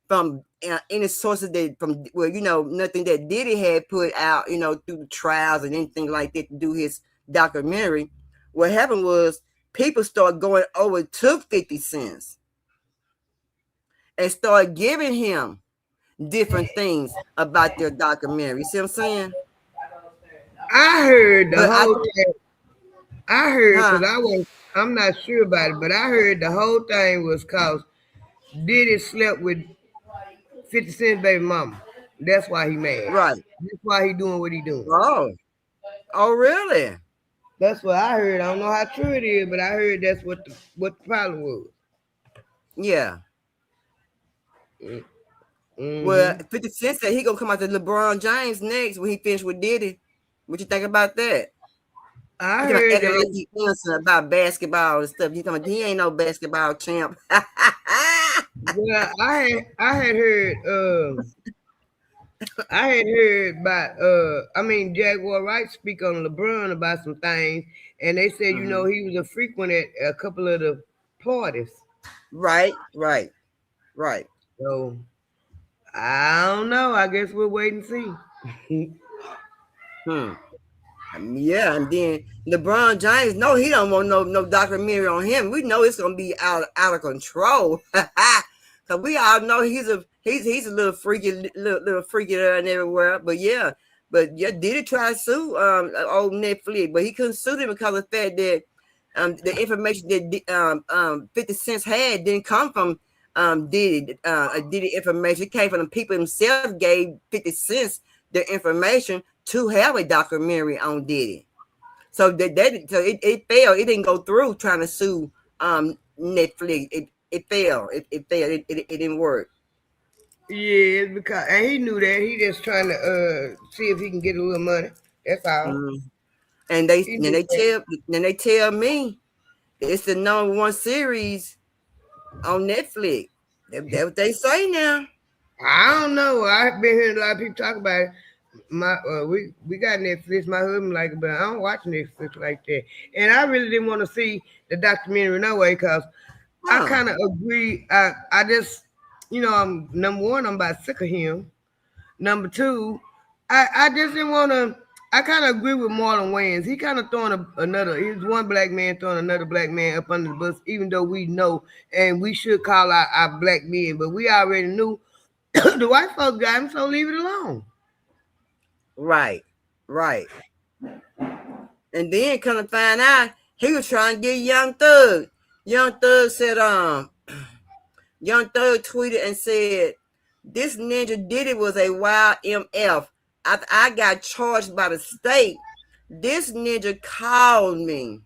from any sources nothing that Diddy had put out, through the trials and anything like that to do his documentary. What happened was people started going over to 50 Cent and started giving him different things about their documentary. You see what I'm saying? I heard the whole thing. I heard because I'm not sure about it, but I heard the whole thing was cause Diddy slept with 50 Cent baby mama. That's why he mad. Right. That's why he doing what he doing. Oh, really? That's what I heard. I don't know how true it is, but I heard that's what the problem was. Yeah. Mm-hmm. Well, 50 Cent said he gonna come out to LeBron James next when he finished with Diddy. What you think about that? I heard acting like he innocent about basketball and stuff. He ain't no basketball champ. Well, I had heard about Jaguar Wright speak on LeBron about some things, and they said he was a frequent at a couple of the parties. Right. So I don't know. I guess we'll wait and see. Yeah, and then LeBron James, no, he don't want no documentary on him. We know it's gonna be out of control. Cause we all know he's a little freaky there and everywhere. But yeah, Diddy try to sue old Netflix, but he couldn't sue them because of the fact that the information that 50 Cent had didn't come from Diddy information. It came from the people themselves gave 50 Cent their information to have a documentary on Diddy. So it failed. It didn't go through trying to sue Netflix. It failed. It failed. It didn't work. Yeah, because and he knew that. He just trying to see if he can get a little money. That's all. And they tell me it's the #1 series on Netflix. That's what they say now. I don't know. I've been hearing a lot of people talk about it. We got Netflix. My husband like it, but I don't watch Netflix like that. And I really didn't want to see the documentary no way because I kind of agree. I just, I'm number one. I'm about sick of him. Number two, I just didn't want to. I kind of agree with Marlon Wayans. He kind of throwing he's one black man throwing another black man up under the bus, even though we know and we should call out our black men, but we already knew the white folks got him, so leave it alone. Right. And then come to find out, he was trying to get Young Thug. Young Thug said, Young Thug tweeted and said, "This ninja Diddy was a wild MF. After I got charged by the state, this ninja called me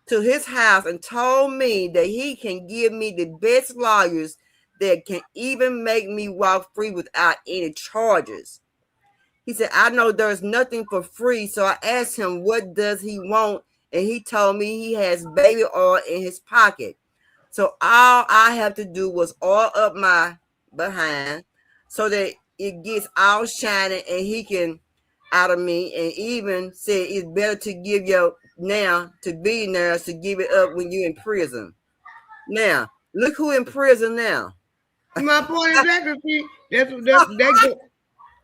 to his house and told me that he can give me the best lawyers that can even make me walk free without any charges." He said, "I know there's nothing for free, so I asked him what does he want, and he told me he has baby oil in his pocket. So all I have to do was oil up my behind so that it gets all shining and he can out of me, and even said it's better to give your now to billionaires to give it up when you're in prison." Now, look who in prison now. My point exactly.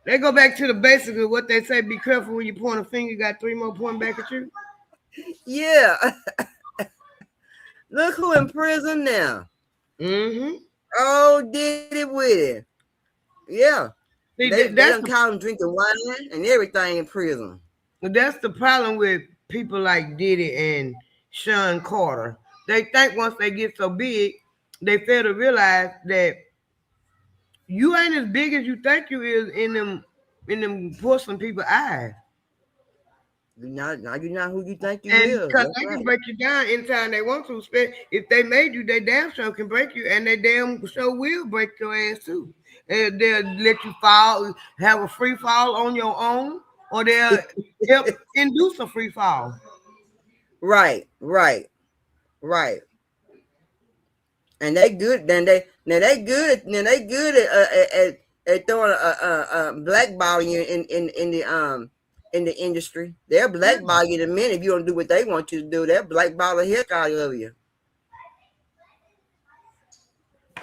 They go back to the basics of what they say. Be careful when you point a finger. You got 3 more pointing back at you. Yeah. Look who in prison now. Oh, did it with it. Yeah. See, they don't call him drinking wine and everything in prison. That's the problem with people like Diddy and Sean Carter. They think once they get so big, they fail to realize that you ain't as big as you think you is in them porcelain people's eyes. You're not who you think you and is. Because they can break you down anytime they want to. If they made you, they damn sure can break you, and they damn sure will break your ass too. And they'll let you fall, have a free fall on your own, or they'll help induce a free fall. Right. And they good. They good at throwing a blackball you in the industry. They'll blackball you in a minute if you don't do what they want you to do. They'll blackball the heck out of you.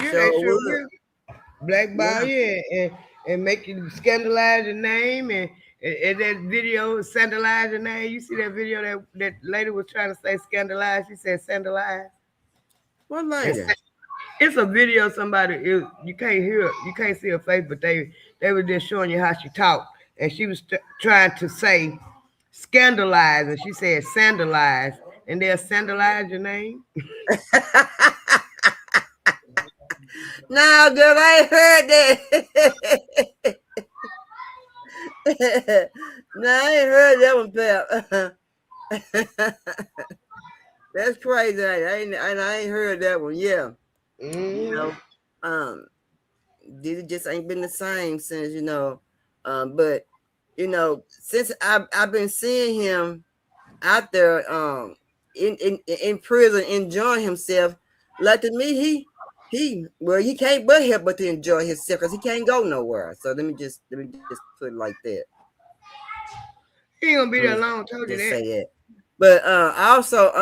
Yeah, so they sure will. Blackball you and make you scandalize your name and that video scandalize your name. You see that video that lady was trying to say scandalize? She said scandalize. What lady? It's a video. Somebody you can't hear, you can't see her face, but they were just showing you how she talked, and she was trying to say scandalize, and she said sandalize, and they'll sandalize your name. No, girl, I ain't heard that. No, I ain't heard that one, Pep. That's crazy. I ain't heard that one. Yeah. You know, it just ain't been the same since, but since I've been seeing him out there in prison enjoying himself, like to me he can't but help but to enjoy himself because he can't go nowhere. So let me just put it like that. He ain't gonna be there long. Told you that. Say that. But also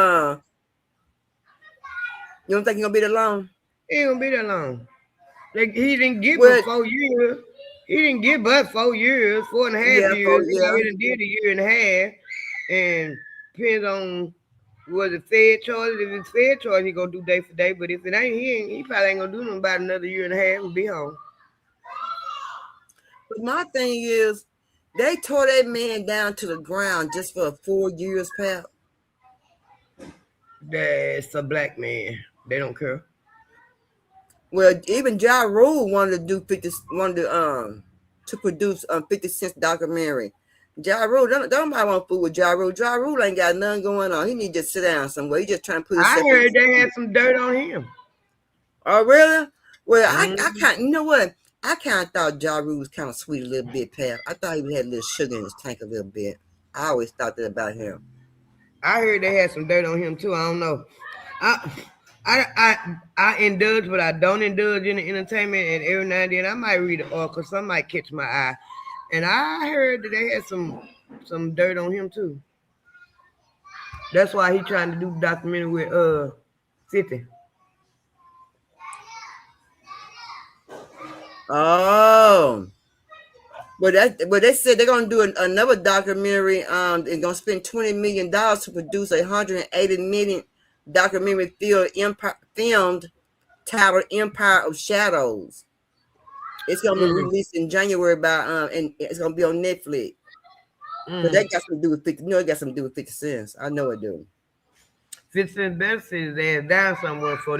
you don't think he's gonna be there long? He ain't gonna be there long. Like, he didn't get but 4 years. He didn't get but 4 years, 4.5 years. He already did a year and a half. And depends on was it Fed charge. If it's Fed charge, he gonna do day for day. But if it ain't, he probably ain't gonna do nothing about another year and a half and be home. But my thing is, they tore that man down to the ground just for 4 years, Pap. That's a black man. They don't care. Well, even Ja Rule wanted to produce 50 Cent's documentary. Ja Rule, don't nobody want to fool with Ja Rule. Ja Rule ain't got nothing going on. He need to just sit down somewhere. He just trying to put his. I heard they had some dirt on him. Oh, really? Well, I can't. You know what? I kind of thought Ja Rule was kind of sweet a little bit, Pat. I thought he had a little sugar in his tank a little bit. I always thought that about him. I heard they had some dirt on him too. I don't know. I indulge, but I don't indulge in the entertainment. And every now and then I might read an article, some might catch my eye. And I heard that they had some dirt on him too. That's why he trying to do the documentary with 50. Oh. But they said they're gonna do another documentary. They're gonna spend $20 million to produce a 180-minute documentary filmed titled "Empire of Shadows." It's gonna be released in January and it's gonna be on Netflix. But that got something to do with 50. It got something to do with 50 cents. I know it do. 50 Cent better sit his ass down somewhere before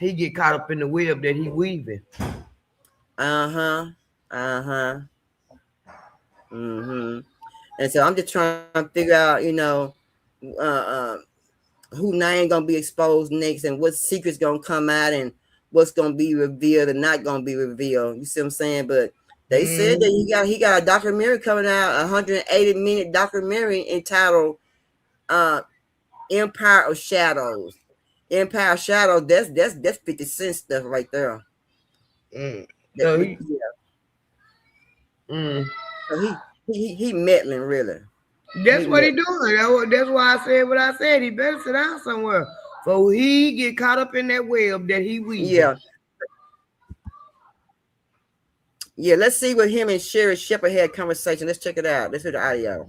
he get caught up in the web that he weaving. And so I'm just trying to figure out, who name gonna be exposed next, and what secrets gonna come out, and what's gonna be revealed and not gonna be revealed. You see what I'm saying? But they said that he got a documentary coming out, a 180-minute documentary entitled "Empire of Shadows." Empire of Shadows. That's 50 Cent stuff right there. So he meddling really. That's what he doing. That's why I said what I said. He better sit down somewhere so he get caught up in that web that he weaving. Yeah, let's see what him and Sherry Shepherd had conversation. Let's check it out. Let's hear the audio.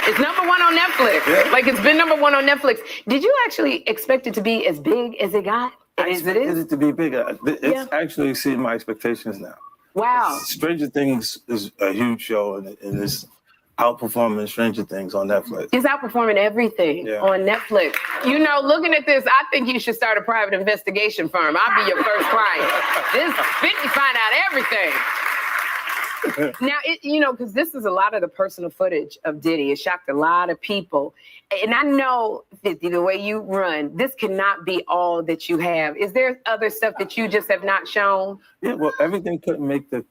It's number one on Netflix. Yeah. Like, it's been number one on Netflix. Did you actually expect it to be as big as it got? I expected it to be bigger. It's actually exceeding my expectations now. Wow. Stranger Things is a huge show, and it's outperforming Stranger Things on Netflix. It's outperforming everything on Netflix. You know, looking at this, I think you should start a private investigation firm. I'll be your first client. This 50 find out everything. Now, because this is a lot of the personal footage of Diddy. It shocked a lot of people. And I know, 50, the way you run, this cannot be all that you have. Is there other stuff that you just have not shown? Yeah, well, everything couldn't make it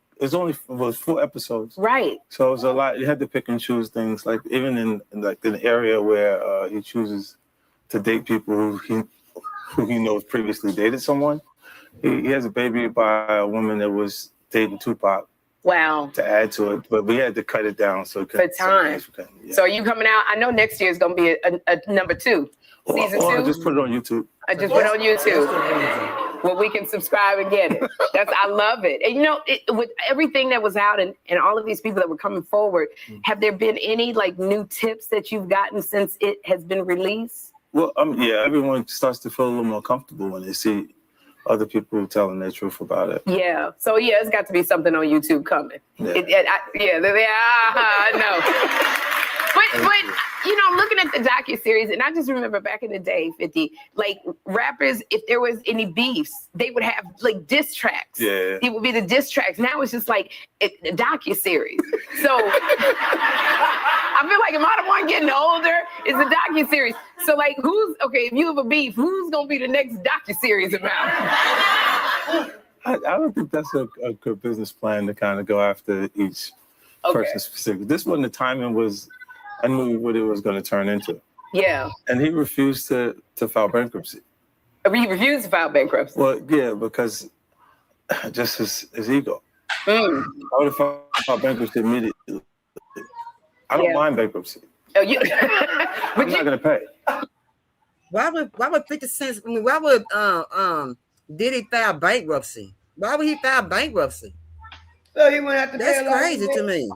was 4 episodes. Right. So it was a lot. You had to pick and choose things. Like even in an area where he chooses to date people who he knows previously dated someone. He has a baby by a woman that was dating Tupac. Wow. To add to it, but we had to cut it down so it for time. So are you coming out? I know next year is going to be a number 2, season 2. I just put it on YouTube. I just put it on YouTube. Well, we can subscribe and get it. I love it. And with everything that was out and all of these people that were coming forward, have there been any new tips that you've gotten since it has been released? Well, everyone starts to feel a little more comfortable when they see other people telling their truth about it. Yeah. So it's got to be something on YouTube coming. Yeah. I know. But looking at the docuseries, and I just remember back in the day, 50, rappers, if there was any beefs, they would have diss tracks. Yeah. It would be the diss tracks. Now it's just a docuseries. So I feel like am I the one getting older? It's a docuseries. So if you have a beef, who's gonna be the next docuseries about? I don't think that's a good business plan to kind of go after each person specific. This one, the timing was, I knew what it was going to turn into. Yeah. And he refused to file bankruptcy. He refused to file bankruptcy? Well, yeah, because just his ego. I would have filed bankruptcy immediately. I don't mind bankruptcy. Oh, I'm not going to pay. Why would 50 Cent? I mean, why would Diddy file bankruptcy? Why would he file bankruptcy? So he went out to That's crazy to me.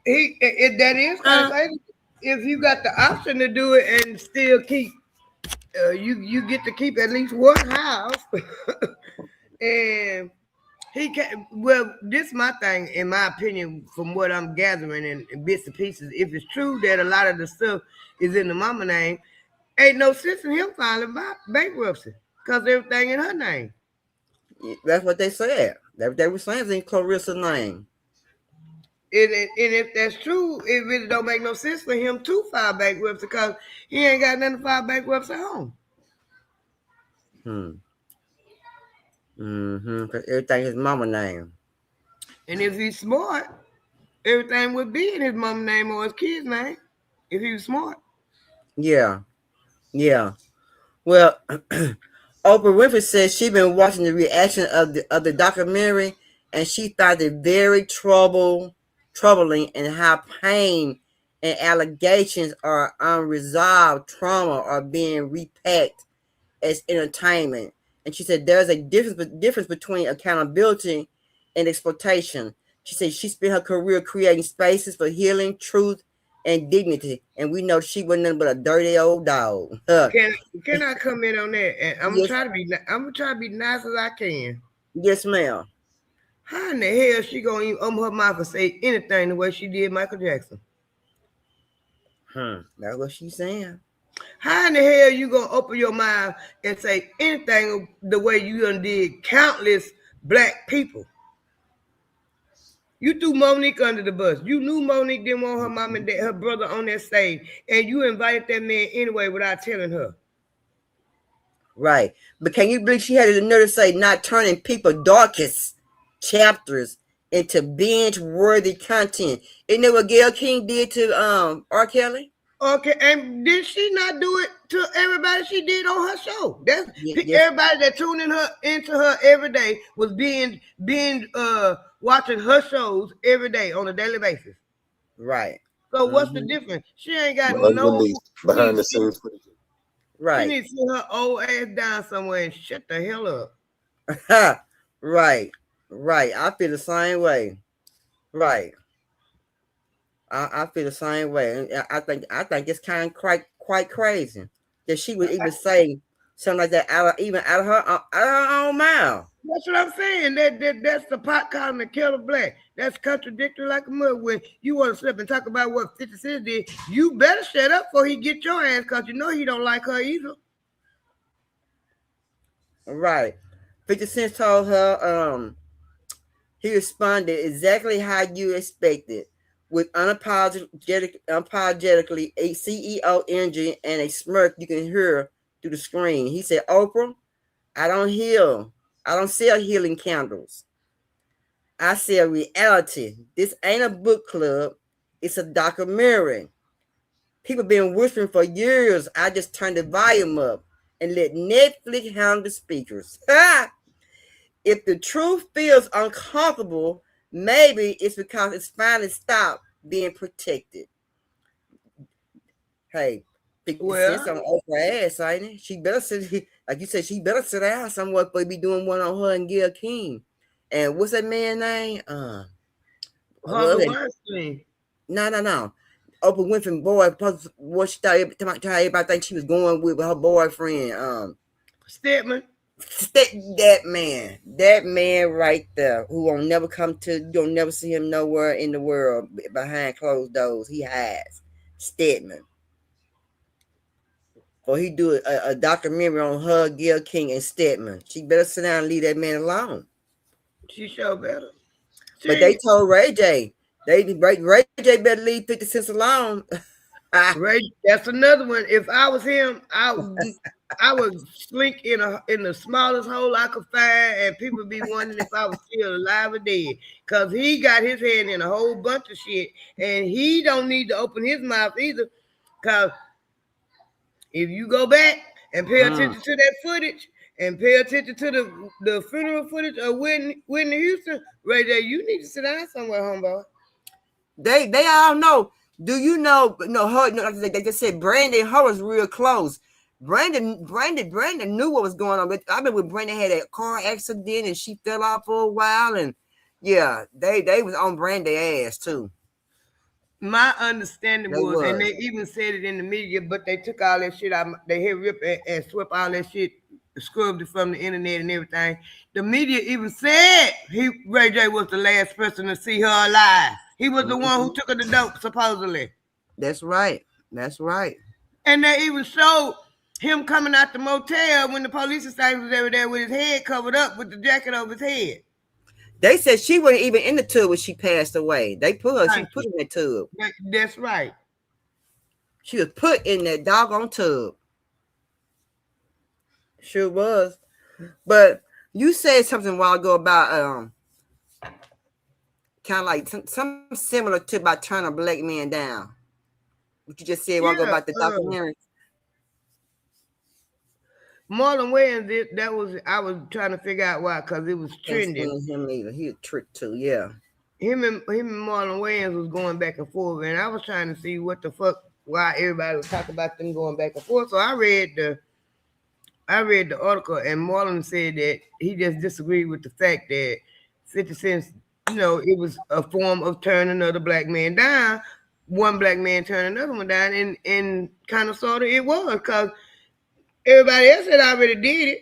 That is crazy. If you got the option to do it and still keep, you get to keep at least one house, and he can. Well, this is my thing, in my opinion, from what I'm gathering in bits and pieces. If it's true that a lot of the stuff is in the mama name, ain't no sense in him filing bankruptcy because everything in her name. That's what they said. They were saying it's in Clarissa's name. And if that's true, it really don't make no sense for him to file bankruptcy because he ain't got nothing to file bankruptcy on. Because everything his mama name. And if he's smart, everything would be in his mama's name or his kid's name. If he was smart. Yeah. Well, Oprah Winfrey says she's been watching the reaction of the documentary, and she found it very troubling, and how pain and allegations are unresolved trauma are being repacked as entertainment. And she said there's a difference between accountability and exploitation. She said she spent her career creating spaces for healing, truth, and dignity, and we know she wasn't nothing but a dirty old dog. Can I comment on that? And I'm Yes. gonna try to be nice as I can. Yes, ma'am. How in the hell she gonna even open her mouth and say anything the way she did Michael Jackson? That's what she's saying. How in the hell you gonna open your mouth and say anything the way you done did countless black people? You threw Monique under the bus. You knew Monique didn't want her mom and dad, her brother on that stage, and you invited that man anyway without telling her. Right. But can you believe she had the nerve to say not turning people's darkest chapters into binge-worthy content? Isn't that what Gayle King did to R. Kelly? Okay, and did she not do it to everybody she did on her show? That's everybody that tuned into her every day was being watching her shows every day on a daily basis. Right. So what's the difference? She ain't got behind the scenes footage. She needs to sit her old ass down somewhere and shut the hell up. Right. I feel the same way. Right. I feel the same way. I think it's kind of quite crazy that she would even say something like that out of her own mouth. That's what I'm saying. That's the pot calling the kettle black. That's contradictory like a mud. When you want to slip and talk about what 50 Cent did, you better shut up before he get your ass, because you know he don't like her either. Right. 50 Cent told her he responded exactly how you expected, with unapologetically a CEO energy and a smirk you can hear through the screen. He said, Oprah, I don't sell healing candles. I sell reality. This ain't a book club. It's a documentary. People been whispering for years. I just turned the volume up and let Netflix handle the speakers. If the truth feels uncomfortable, maybe it's because it's finally stopped being protected. Hey, 50 cents on Oprah ass, ain't it? She better sit, like you said, she better sit down somewhere for be doing one on her and Gayle King. And what's that man's name? Harvey Weinstein. No. Oprah Winfrey boy, what she thought everybody think she was going with her boyfriend. Stedman. That man right there, who won't never you'll never see him nowhere in the world behind closed doors. He hides. Stedman. Or he do a documentary on her, Gayle King, and Stedman. She better sit down and leave that man alone. She sure better. But they told Ray J, Ray J better leave 50 Cent alone. Ray, that's another one. If I was him, I would slink in the smallest hole I could find, and people be wondering if I was still alive or dead. Because he got his hand in a whole bunch of shit, and he don't need to open his mouth either. Because if you go back and pay attention to that footage, and pay attention to the funeral footage of Whitney Houston, Ray J, you need to sit down somewhere, homeboy. They all know. Do you know? No, her. No, they just said Brandon and her was real close. Brandon knew what was going on. But I remember when Brandon had a car accident and she fell off for a while, and yeah, they was on Brandon's ass too. My understanding was, and they even said it in the media, but they took all that shit out. They had ripped and swept all that shit, scrubbed it from the internet and everything. The media even said Ray J was the last person to see her alive. He was the one who took her to dope, supposedly. That's right. And they even showed him coming out the motel when the police station was over there with his head covered up with the jacket over his head. They said she wasn't even in the tub when she passed away. They put her, she put in that tub. That's right. She was put in that doggone tub. Sure was. But you said something a while ago about kind of like something similar to about turning a black man down. What you just said a while ago about the documentary. Marlon Wayans, that was, I was trying to figure out why, because it was trending. Him either. He a trick too, yeah. Him and Marlon Wayans was going back and forth, and I was trying to see what the fuck, why everybody was talking about them going back and forth. So I read the article, and Marlon said that he just disagreed with the fact that 50 Cent, you know, it was a form of turning another black man down. One black man turned another one down, and kind of sort of it was, because everybody else had already did it.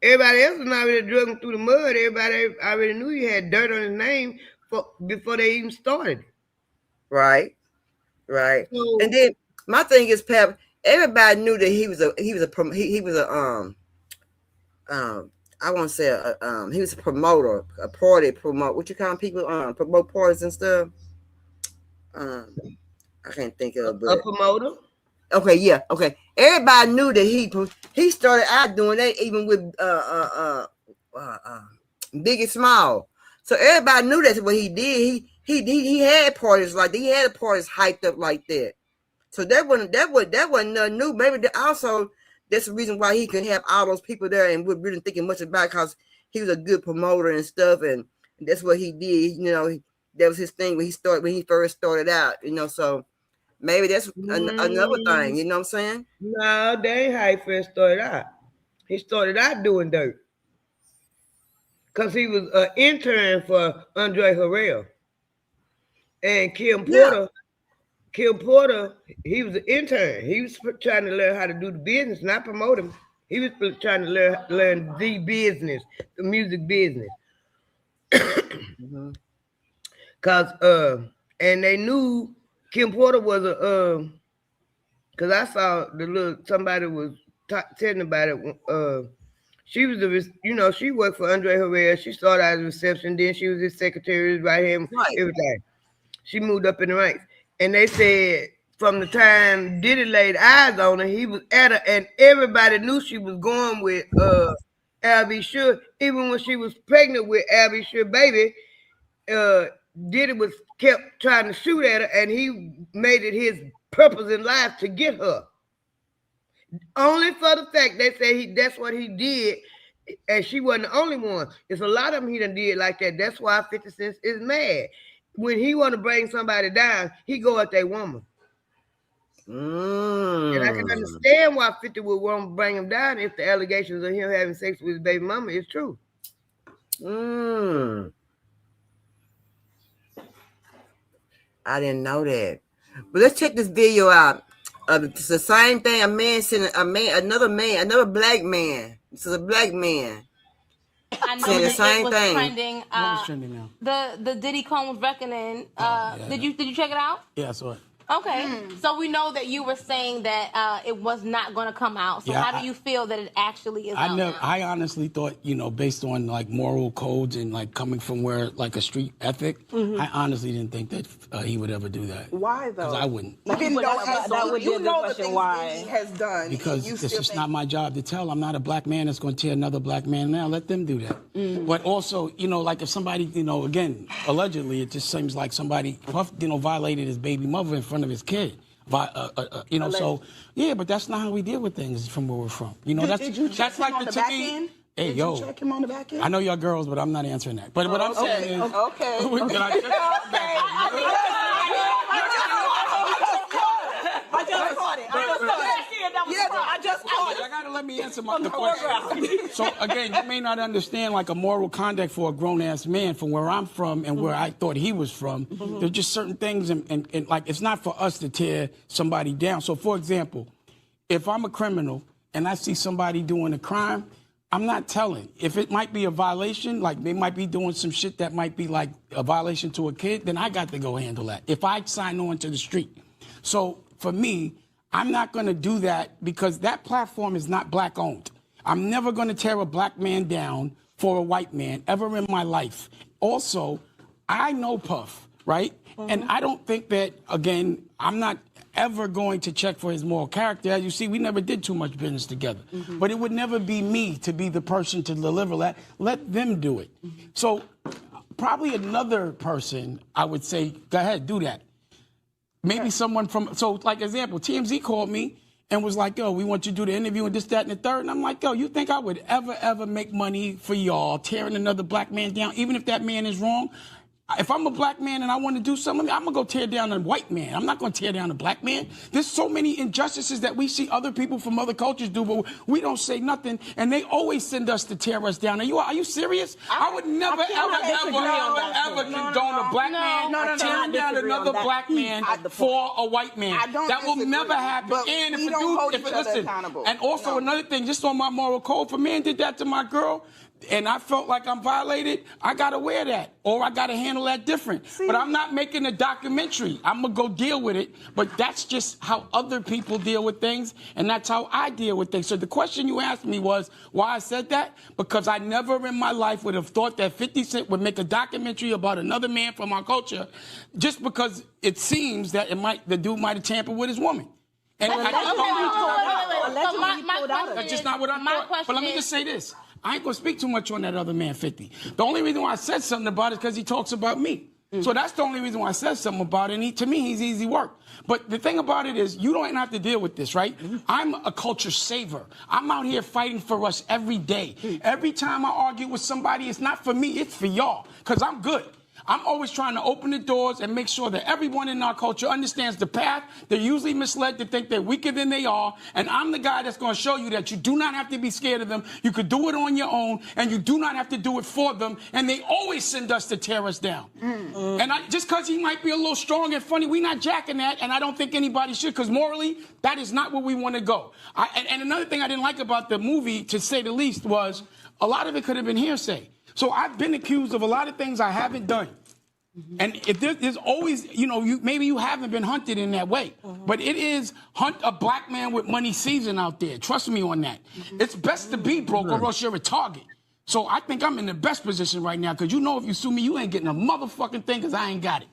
Everybody else was already drug him through the mud. Everybody already knew he had dirt on his name before they even started. Right. So, and then my thing is, Pep, everybody knew that he was a I want to say he was a promoter, a party promoter. What you call people promote parties and stuff? I can't think of a promoter. Okay, yeah, okay. Everybody knew that he started out doing that even with Biggie Small. So everybody knew that's what he did. He had parties like that. He had parties hyped up like that. So that wasn't nothing new. Maybe also that's the reason why he could have all those people there and we really thinking much about it, because he was a good promoter and stuff, and that's what he did. You know, that was his thing when he first started out. You know, so. Maybe that's another thing, you know what I'm saying? No, that ain't how he first started out. He started out doing dirt. Because he was an intern for Andre Harrell. And Kim Porter, he was an intern. He was trying to learn how to do the business, not promote him. He was trying to learn the business, the music business. Because, and they knew Kim Porter was because I saw somebody was telling about it. She was she worked for Andre Harrell. She started as a reception, then she was his secretary, right hand, everything. She moved up in the ranks. And they said from the time Diddy laid eyes on her, he was at her, and everybody knew she was going with Al-B Sure. Even when she was pregnant with Al-B Sure baby, Diddy kept trying to shoot at her, and he made it his purpose in life to get her. Only for the fact they say that's what he did, and she wasn't the only one. It's a lot of them he done did like that. That's why 50 Cent is mad. When he want to bring somebody down, he go at that woman. And I can understand why 50 would want to bring him down if the allegations of him having sex with his baby mama is true. I didn't know that. But let's check this video out. It's the same thing. Another black man. This is a black man. I know the that same it was thing. trending. What was trending now? The Diddy Combs Reckoning. Did you check it out? Yeah, I saw it. Okay, so we know that you were saying that it was not going to come out. So how do you feel that it actually is out now? I honestly thought, based on like moral codes and like coming from where like a street ethic, I honestly didn't think that he would ever do that. Why though? Because I wouldn't. Even though that would be a good question. Why? He has done. Because it's just not my job to tell. I'm not a black man that's going to tear another black man down. Let them do that. But also, like if somebody, again, allegedly, it just seems like somebody, violated his baby mother in front of his kid. So yeah, but that's not how we deal with things from where we're from. Did you check him on the back end? Hey, Did you check him on the back end? I know y'all girls, but I'm not answering that. But what I'm saying is, I just caught it. I gotta let me answer the question. So again, you may not understand like a moral conduct for a grown-ass man from where I'm from and where I thought he was from. There's just certain things and like it's not for us to tear somebody down. So for example, if I'm a criminal and I see somebody doing a crime, I'm not telling. If it might be a violation, like they might be doing some shit that might be like a violation to a kid, then I got to go handle that. If I sign on to the street. So for me, I'm not going to do that because that platform is not black owned. I'm never going to tear a black man down for a white man ever in my life. Also, I know Puff. right? And I don't think that, again, I'm not ever going to check for his moral character. As you see, we never did too much business together. But it would never be me to be the person to deliver that. Let them do it. So probably another person, I would say, go ahead, do that. Maybe someone from, so like example, TMZ called me and was like, yo, we want you to do the interview and this, that, and the third. And I'm like, yo, you think I would ever make money for y'all tearing another black man down, even if that man is wrong? If I'm a black man and I want to do something, I'm going to go tear down a white man. I'm not going to tear down a black man. There's so many injustices that we see other people from other cultures do, but we don't say nothing, and they always send us to tear us down. Are you serious? I would never, ever condone a black man tearing down another black man for a white man. That will never happen. And listen, and also another thing, just on my moral code, if a man did that to my girl, and I felt like I'm violated, I got to wear that, or I got to handle that different. But I'm not making a documentary. I'm going to go deal with it, but that's just how other people deal with things, and that's how I deal with things. So the question you asked me was why I said that, because I never in my life would have thought that 50 Cent would make a documentary about another man from our culture just because it seems that the dude might have tampered with his woman. And that's just not what I thought. But let me just say this. I ain't going to speak too much on that other man, 50. The only reason why I said something about it is because he talks about me. So that's the only reason why I said something about it. And to me, he's easy work. But the thing about it is, you don't have to deal with this, right? I'm a culture saver. I'm out here fighting for us every day. Every time I argue with somebody, it's not for me, it's for y'all, because I'm good. I'm always trying to open the doors and make sure that everyone in our culture understands the path. They're usually misled to think they're weaker than they are. And I'm the guy that's going to show you that you do not have to be scared of them. You could do it on your own, and you do not have to do it for them. And they always send us to tear us down. And just because he might be a little strong and funny, we're not jacking that. And I don't think anybody should, because morally, that is not where we want to go. And another thing I didn't like about the movie, to say the least, was a lot of it could have been hearsay. So I've been accused of a lot of things I haven't done. And if there's always, maybe you haven't been hunted in that way, but it is hunt a black man with money season out there. Trust me on that. It's best to be broke or else you're a target. So I think I'm in the best position right now, because if you sue me, you ain't getting a motherfucking thing, because I ain't got it.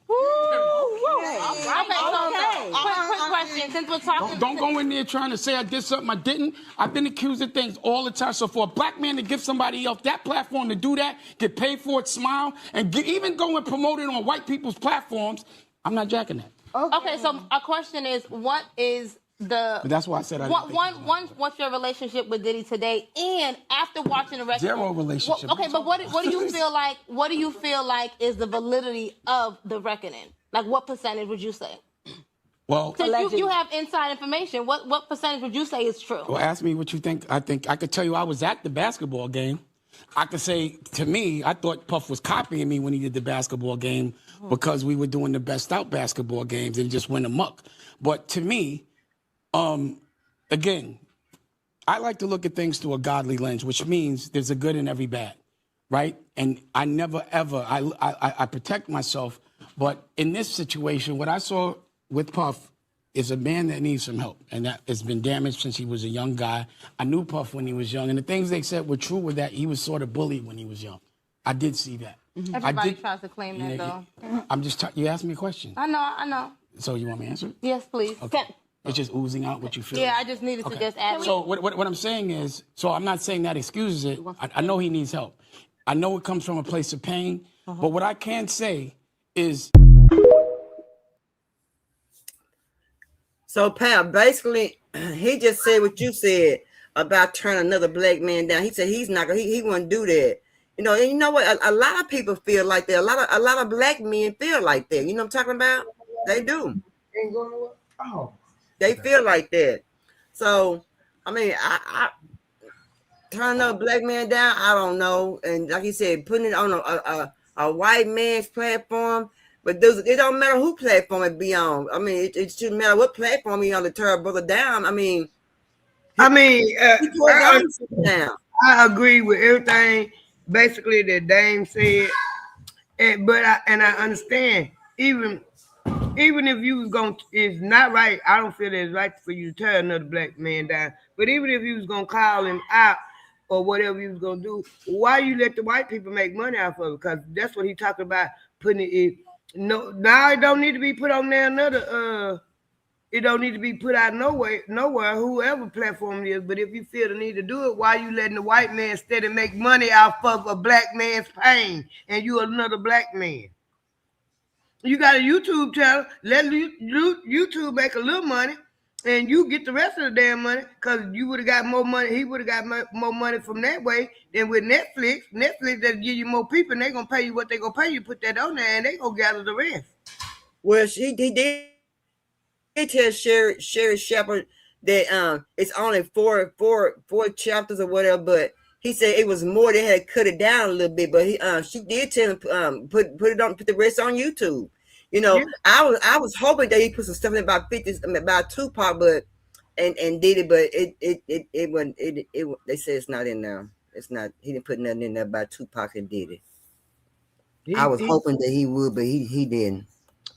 Quick question, since we're talking. Don't go in there trying to say I did something I didn't. I've been accused of things all the time. So for a black man to give somebody else that platform to do that, get paid for it, smile, and even go and promote it on white people's platforms, I'm not jacking that. Okay, so our question is, what is but that's why I said what's your relationship with Diddy today? And after watching the record, zero relationship. Okay, but what do you feel like? What do you feel like is the validity of the reckoning? Like, what percentage would you say? Well, since you have inside information, what percentage would you say is true? Well, ask me what you think. I think I could tell you I was at the basketball game. I could say, to me, I thought Puff was copying me when he did the basketball game because we were doing the best out basketball games and just went amok. But to me, again, I like to look at things through a godly lens, which means there's a good in every bad, right? And I never, ever, I protect myself. But in this situation, what I saw with Puff is a man that needs some help, and that has been damaged since he was a young guy. I knew Puff when he was young, and the things they said were true with that. He was sort of bullied when he was young. I did see that. Everybody tries to claim that, though. I'm just, you asked me a question. I know. So you want me to answer it? Yes, please. Okay. It's just oozing out what you feel. Yeah, I just needed to just ask. So what I'm saying is, so I'm not saying that excuses it. I know he needs help. I know it comes from a place of pain, but what I can say is. So, Pam, basically, he just said what you said about turning another black man down. He said he's not gonna, he wouldn't do that. And you know what? A lot of people feel like that. A lot of black men feel like that. You know what I'm talking about? They do. They feel like that. So, I mean, I turn a black man down. I don't know. And like you said, putting it on a white man's platform. But it don't matter who platform it be on. I mean, it shouldn't matter what platform he on to tear a brother down. I agree with everything basically that Dame said, but I understand even if you was gonna, it's not right. I don't feel it's right for you to tear another black man down. But even if you was gonna call him out or whatever you was gonna do, why you let the white people make money off of it? Because that's what he talking about, putting it No, now it don't need to be put on there another it don't need to be put out nowhere, whoever platform it is. But if you feel the need to do it, why you letting the white man steady make money off of a black man's pain and you another black man? You got a YouTube channel, let YouTube make a little money and you get the rest of the damn money because you would have got more money. He would have got more money from that way than with Netflix. Netflix, they'll give you more people and they're going to pay you what they're going to pay you, put that on there and they're going to gather the rest. Well, he did tell Sherry Shepherd that it's only four chapters or whatever, but he said it was more. They had to cut it down a little bit, but she did tell him put the rest on YouTube. You know, yeah. I was hoping that he put some stuff in about Tupac, but and did it, but it wasn't. They said it's not in there. It's not. He didn't put nothing in there about Tupac and did it. I was hoping that he would, but he didn't.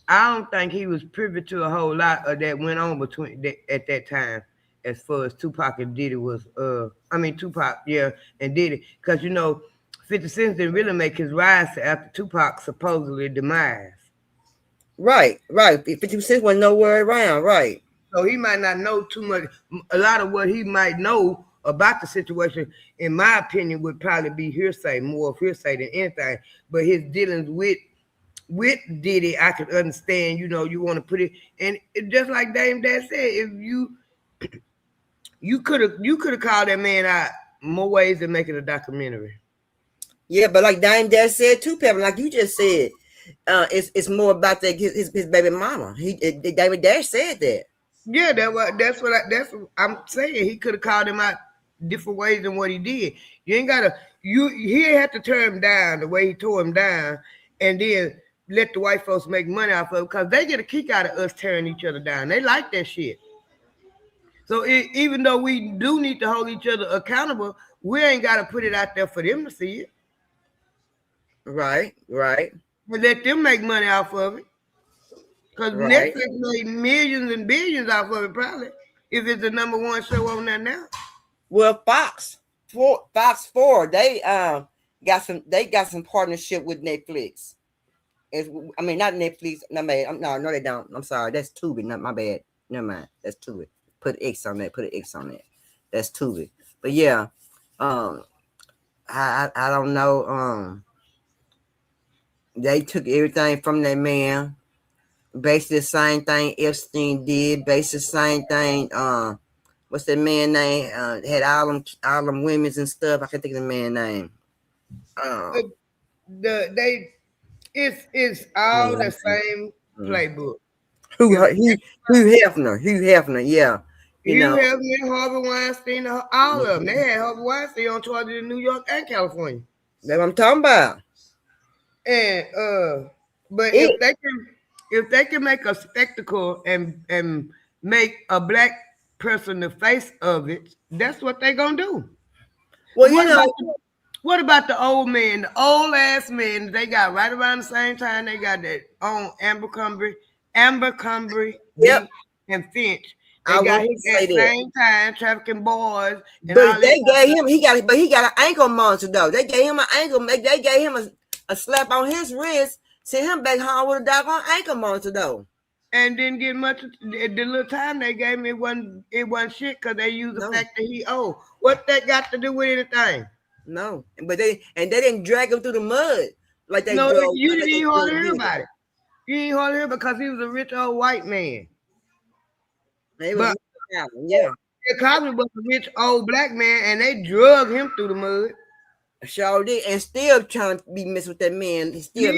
I don't think he was privy to a whole lot of that went on at that time, as far as Tupac and Diddy was. Tupac, yeah, and Diddy, because 50 Cent didn't really make his rise after Tupac supposedly demise. Right. 50 Cent wasn't nowhere around, right? So he might not know too much. A lot of what he might know about the situation, in my opinion, would probably be hearsay, more of hearsay than anything. But his dealings with Diddy, I could understand. You want to put it, and just like Dame Dad said, if you could have called that man out more ways than making a documentary. Yeah, but like Dame Dad said too, Pepper, like you just said, it's more about his baby mama. David Dash said that. Yeah, that's what I'm saying. He could have called him out different ways than what he did. You ain't gotta. He had to turn him down the way he tore him down, and then let the white folks make money off of it because they get a kick out of us tearing each other down. They like that shit. So even though we do need to hold each other accountable, we ain't got to put it out there for them to see it. Right. And let them make money off of it. Because Netflix made millions and billions off of it probably, if it's the #1 show on there now. Well, Fox 4, they got some partnership with Netflix. Not Netflix. No, they don't. I'm sorry. That's Tubi. Not my bad. Never mind. That's Tubi. Put an X on that. That's Tubi. But yeah, I don't know. They took everything from that man. Basically the same thing Epstein did. Basically the same thing. What's that man name? Had all them women's and stuff. I can't think of the man name. It's all the same playbook. Hugh Hefner, yeah. Hugh Hefner, Harvey Weinstein, all of them. They had Harvey Weinstein on charges in New York and California. That's what I'm talking about. And but if they can make a spectacle and make a black person the face of it, that's what they're gonna do. Well, what about the old man, the old ass men they got right around the same time they got that on Abercrombie, yep, and Finch. They got him at the same time trafficking boys. But they gave him, he got an ankle monitor though. They gave him an ankle, they gave him a slap on his wrist, sent him back home with a doggone ankle monitor though. And didn't get much. The little time they gave me it wasn't shit because they used the fact that he owed. What that got to do with anything? No, but they didn't drag him through the mud like they. No, you didn't even hardly hear about it. You didn't hardly hear because he was a rich old white man. But Cosby was a rich old black man, and they drug him through the mud. Sure did, and still trying to be messed with that man. He still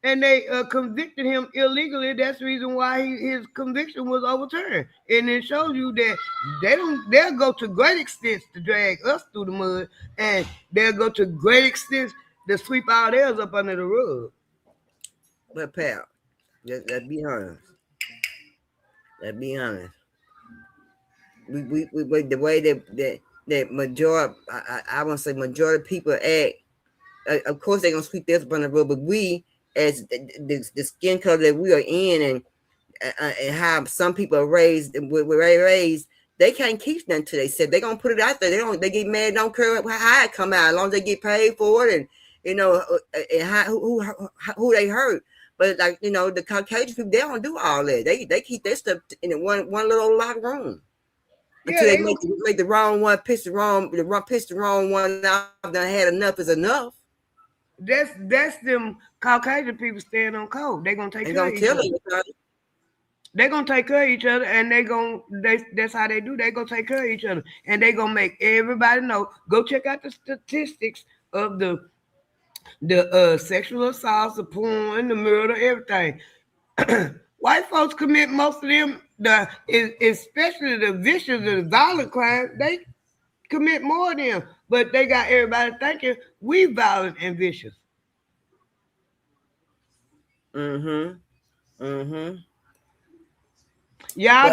and they convicted him illegally. That's the reason why his conviction was overturned. And it shows you that they'll go to great extents to drag us through the mud, and they'll go to great extents to sweep all theirs up under the rug. But pal, let's be honest. Let's be honest. We the way that majority, I won't say majority of people act. Of course, they're gonna sweep this up under the rug, but we, as the skin color that we are in, and how some people are raised, they can't keep nothing to themselves. They're gonna put it out there. They get mad. Don't care how it come out, as long as they get paid for it, and you know, and who they hurt. But like, you know, the Caucasian people, they don't do all that. They keep their stuff in one little locked room until they make the wrong one, piss the wrong one out. Done had enough is enough. That's them Caucasian people staying on code. They gonna take care of each other. They gonna take care of each other, and that's how they do. They gonna take care of each other, and they gonna make everybody know. Go check out the statistics of the sexual assaults, the porn, the murder, everything. White folks commit most of them, especially the vicious and violent crimes. They commit more of them, but they got everybody thinking we violent and vicious. Y'all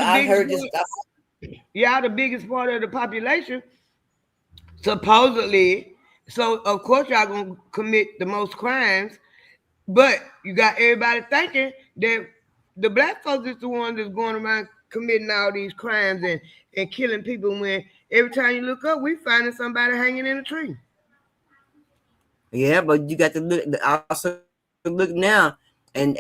the biggest part of the population, supposedly. So of course y'all gonna commit the most crimes, but you got everybody thinking that the black folks is the one that's going around committing all these crimes and killing people, when every time you look up, we finding somebody hanging in a tree. Yeah, but you got to also look now, and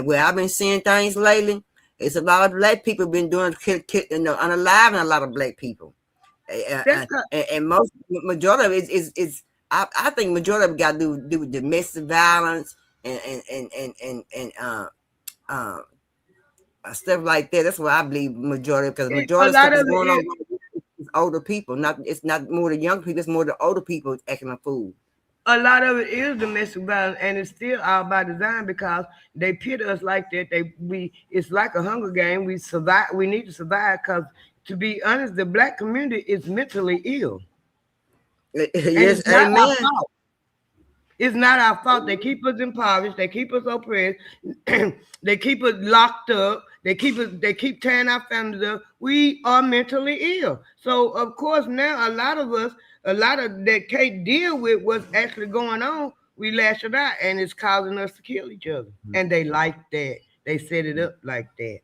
where I've been seeing things lately, it's a lot of black people been doing unaliving a lot of black people, and majority of it is I think majority of it got to do with domestic violence and stuff like that. That's what I believe majority, because majority of stuff is going on with older people. It's not more the young people, it's more the older people acting a fool. A lot of it is domestic violence, and it's still all by design, because they pit us like that. It's like a Hunger Game. We survive. We need to survive, because, to be honest, the black community is mentally ill. Yes, amen. It's not our fault. They keep us impoverished. They keep us oppressed. They keep us locked up. They keep tearing our families up. We are mentally ill. So of course now a lot of that can't deal with what's actually going on. We lash it out, and it's causing us to kill each other. And they like that. They set it up like that.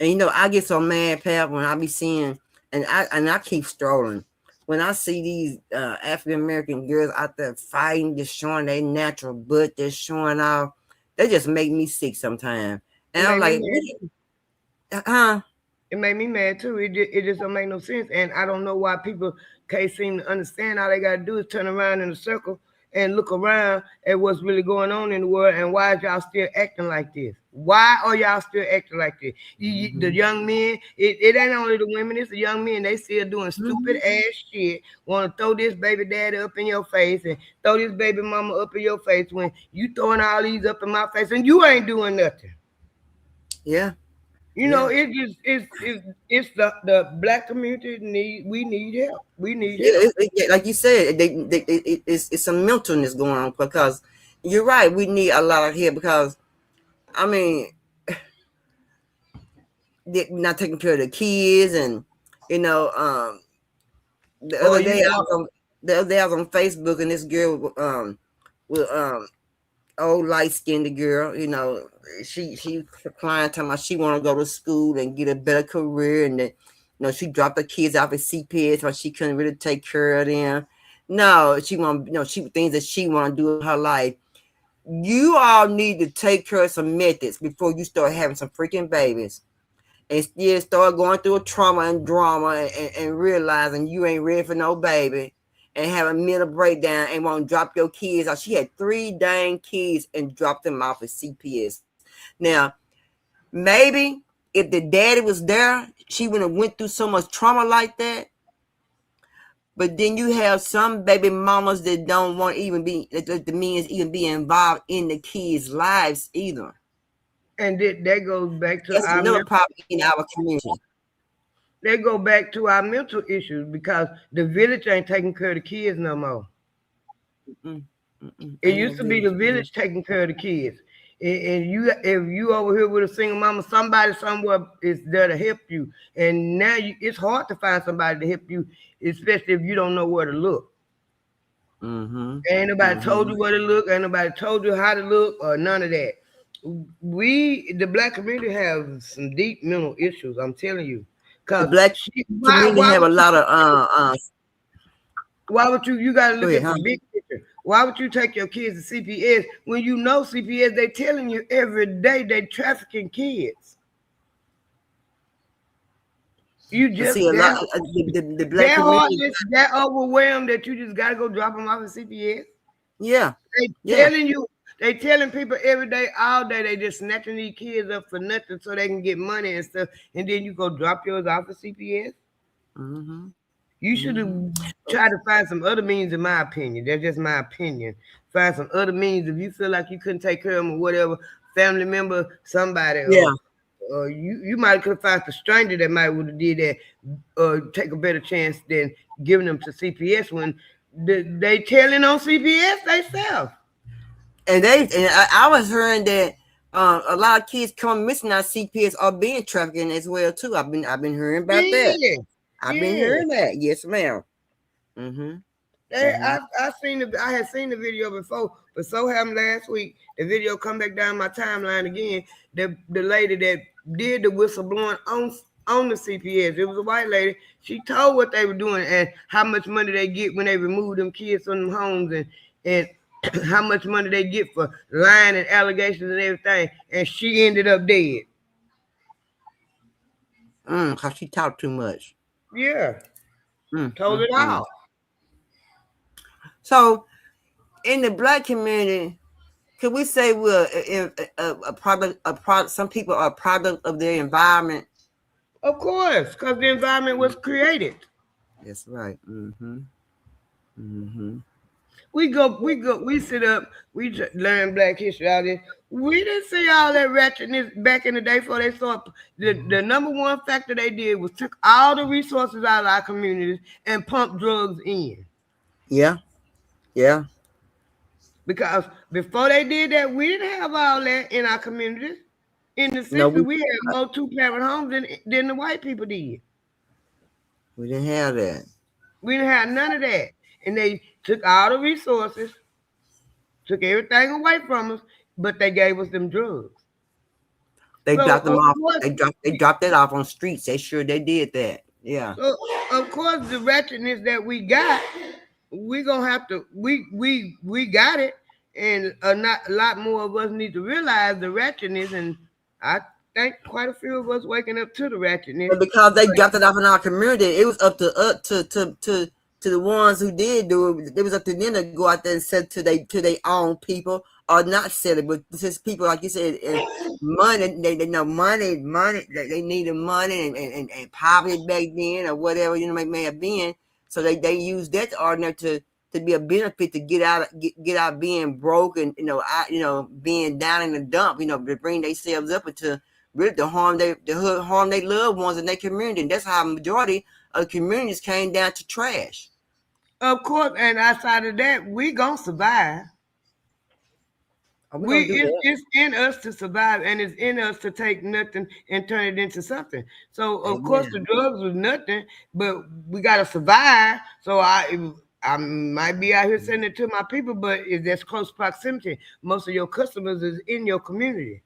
And you know, I get so mad, Pat, when I be seeing, and I keep strolling, when I see these African American girls out there fighting, just showing their natural butt, just showing off, they just make me sick sometimes. And I'm like, it made me mad too. It just don't make no sense. And I don't know why people can't seem to understand. All they got to do is turn around in a circle and look around at what's really going on in the world, and why is y'all still acting like this? Why are y'all still acting like this? The young men, it ain't only the women, it's the young men. They still doing stupid ass shit, want to throw this baby daddy up in your face and throw this baby mama up in your face, when you throwing all these up in my face and you ain't doing nothing. Yeah. You know, it's the black community we need help. We need help. Like you said, it's some mentalness going on, because you're right. We need a lot of help, because I mean, they're not taking care of the kids, and you know, the other day I was on Facebook, and this girl with old light-skinned girl, you know, she crying, talking about she want to go to school and get a better career, and then, you know, she dropped her kids off at CPS, but she couldn't really take care of them. No, she want, you know, things that she want to do in her life. You all need to take care of some methods before you start having some freaking babies, and still start going through a trauma and drama and realizing you ain't ready for no baby, and have a mental breakdown and won't drop your kids off. She had 3 dang kids and dropped them off at CPS. Now, maybe if the daddy was there, she wouldn't have went through so much trauma like that. But then you have some baby mamas that don't want even be, the men even be involved in the kids' lives either. And that goes back to our another problem in our community. They go back to our mental issues, because the village ain't taking care of the kids no more. It used to be the village taking care of the kids. And if you over here with a single mama, somebody somewhere is there to help you. And now it's hard to find somebody to help you, especially if you don't know where to look. Ain't nobody told you where to look. Ain't nobody told you how to look, or none of that. The black community have some deep mental issues, I'm telling you. The black community have a lot of why would you gotta look at the big Why would you take your kids to CPS when you know CPS, they telling you every day they trafficking kids? You just see a lot the black that community. heartless, that overwhelmed that you just gotta go drop them off at CPS. Yeah. They telling you, they telling people every day, all day, they just snatching these kids up for nothing so they can get money and stuff, and then you go drop yours off at CPS. Mm-hmm. You should have tried to find some other means, in my opinion. That's just my opinion. Find some other means if you feel like you couldn't take care of them or whatever, family member, somebody, or you might could have found a stranger that might would have did that, take a better chance than giving them to CPS when they telling on CPS themselves. And I was hearing that a lot of kids come missing out CPS are being trafficking as well too. I've been hearing about that. I've been hearing that. Yes, ma'am. Mm-hmm. I had seen the video before, but so happened last week. The video come back down my timeline again. The lady that did the whistleblowing on the CPS, it was a white lady. She told what they were doing and how much money they get when they remove them kids from them homes and how much money they get for lying and allegations and everything. And she ended up dead. Because she talked too much. Yeah. Told it all. So, in the black community, could we say we're a product? Some people are a product of their environment. Of course, because the environment was created. That's right. Mm-hmm. Mm-hmm. We sit up, we learn Black history out there. We didn't see all that ratchetness back in the day before they saw the number one factor they did was took all the resources out of our communities and pumped drugs in. Yeah. Yeah. Because before they did that, we didn't have all that in our communities. In the 60s, we had more two-parent homes than the white people did. We didn't have that. We didn't have none of that. And they took all the resources, took everything away from us, but they gave us them drugs. They dropped them off. They dropped that off on streets. They did that. Yeah. So of course the ratchetness that we got, we gonna have to we got it, and a lot more of us need to realize the ratchetness, and I think quite a few of us waking up to the ratchetness. But because they dropped it off in our community, it was up to the ones who did do it. It was up to them to go out there and sell to their own people, or not sell it. But since people, like you said, money, they know money. They needed money and poverty back then, or whatever may have been. So they used that ordinary to be a benefit to get out being broke and being down in the dump. To bring themselves up into really to harm their loved ones in their community. And that's how a majority of communities came down to trash. Of course, and outside of that, we gonna survive. It's in us to survive, and it's in us to take nothing and turn it into something. So of course the drugs was nothing, but we gotta survive. So I might be out here sending it to my people, but if that's close proximity, most of your customers is in your community.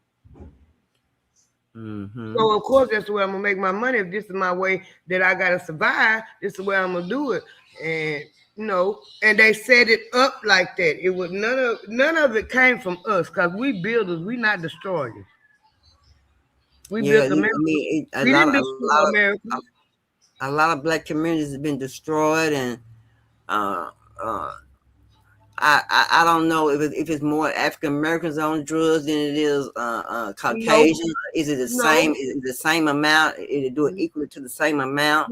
Mm-hmm. So of course that's the way I'm gonna make my money. If this is my way that I gotta survive, this is the way I'm gonna do it. And and they set it up like that. It was none of it came from us, because we builders, we not destroyers. We built America. We didn't destroy America. A lot of black communities have been destroyed, and I don't know if it's more African Americans on drugs than it is Caucasian. Is it the same? Is it the same amount? Is it do it equally to the same amount?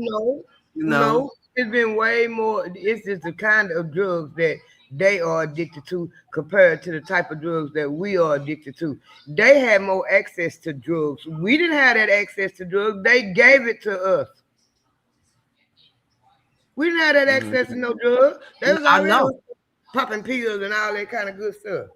No. It's been way more. It's just the kind of drugs that they are addicted to compared to the type of drugs that we are addicted to. They had more access to drugs. We didn't have that access to drugs. They gave it to us. We didn't have that access to no drugs. They was already popping pills and all that kind of good stuff.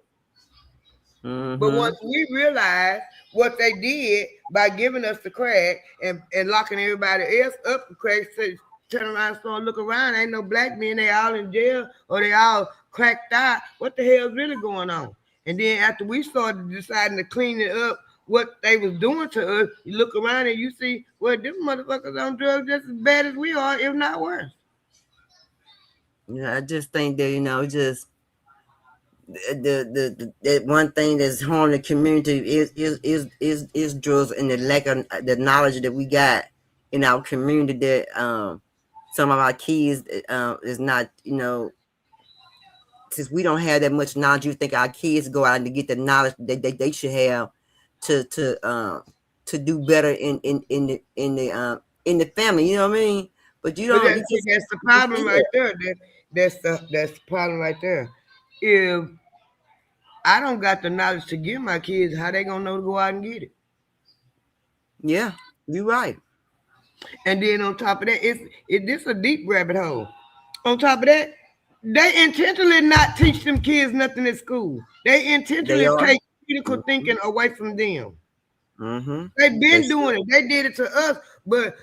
Mm-hmm. But once we realized what they did by giving us the crack and locking everybody else up, the crack said, turn around and start looking around. Ain't no black men. They all in jail or they all cracked out. What the hell is really going on? And then after we started deciding to clean it up, what they was doing to us, you look around and you see, well, them motherfuckers on drugs just as bad as we are, if not worse. Yeah, I just think that, the one thing that's harming the community is drugs and the lack of the knowledge that we got in our community that some of our kids is not, since we don't have that much knowledge. You think our kids go out and get the knowledge that they should have to do better in the family, you know what I mean? But you don't. That's the problem right there. That's the problem right there. If I don't got the knowledge to give my kids, how they gonna know to go out and get it? Yeah, you're right. And then on top of that, this a deep rabbit hole. On top of that, they intentionally not teach them kids nothing at school. They intentionally take critical thinking away from them. They've been doing it. They did it to us, but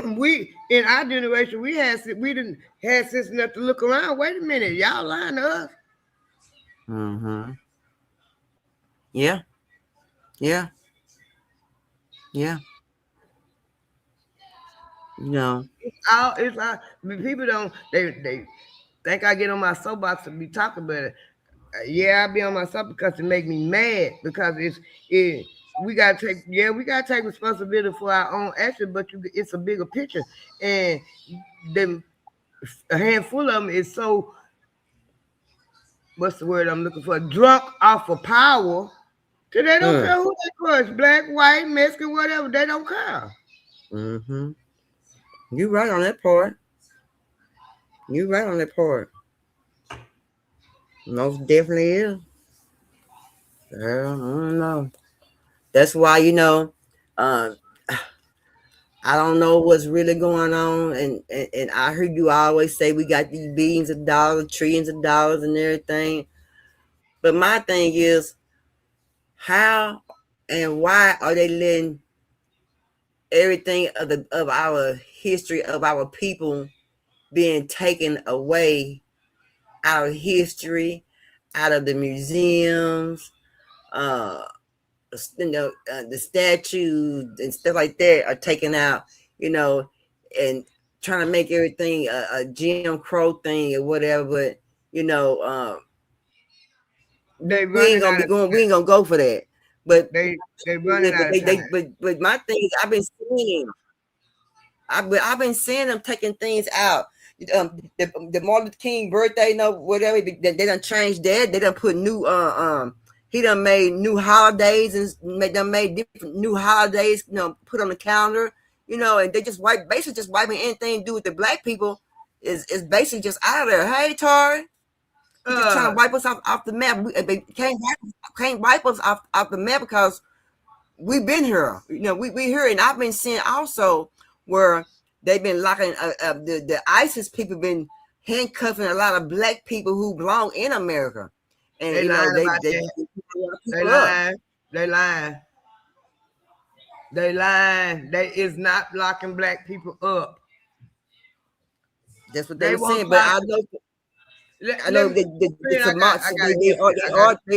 we in our generation we didn't have sense enough to look around. Wait a minute, y'all lying to us. Yeah. Yeah. Yeah. It's all people don't they think I get on my soapbox and be talking about it. Yeah, I be on my soapbox because it make me mad because we gotta take responsibility for our own actions, but it's a bigger picture, and a handful of them is so, what's the word I'm looking for, drunk off of power, so they don't care who they crush, black, white, Mexican, whatever, they don't care. You're right on that part. Most definitely is. Girl, I don't know. That's why, I don't know what's really going on, and I heard you always say we got these billions of dollars, trillions of dollars, and everything. But my thing is, how and why are they letting everything of our history of our people being taken away out of history, out of the museums, the statues and stuff like that are taken out, and trying to make everything a Jim Crow thing or whatever. But we ain't gonna go for that. But they running out of time. But my thing is, I've been seeing them taking things out. The Martin Luther King birthday, whatever, they done changed that. They done put new he done made new holidays and made different new holidays, put on the calendar, and they just basically just wiping anything to do with the black people is basically just out of there. Hey, Tari, just trying to wipe us off the map. They can't wipe us off the map because we've been here. We here, and I've been seeing also where they've been locking the ISIS people been handcuffing a lot of black people who belong in America. And they lying. They is not locking black people up. That's what they were saying. But I know they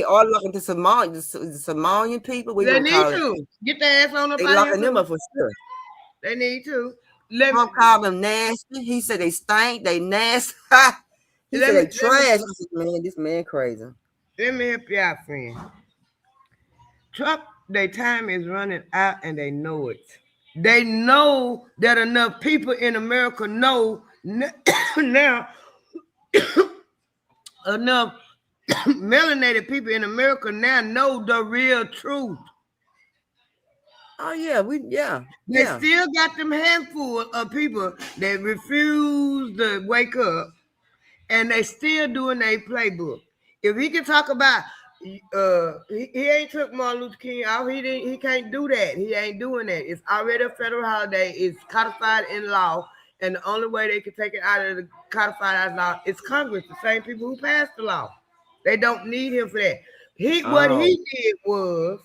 are locking the Somalian people. They need to get their ass on up. They locking them up for sure. They need to. Trump called them nasty. He said they stink. They nasty. He said they trash. I said, man, this man crazy. Let me help you out, friend. Trump, their time is running out and they know it. They know that enough people in America know now, enough melanated people in America now know the real truth. Oh, yeah, They still got them handful of people that refuse to wake up, and they still doing their playbook. If he can talk about, he ain't took Martin Luther King out. He can't do that. He ain't doing that. It's already a federal holiday. It's codified in law, and the only way they can take it out of the codified law is Congress, the same people who passed the law. They don't need him for that. What he did was,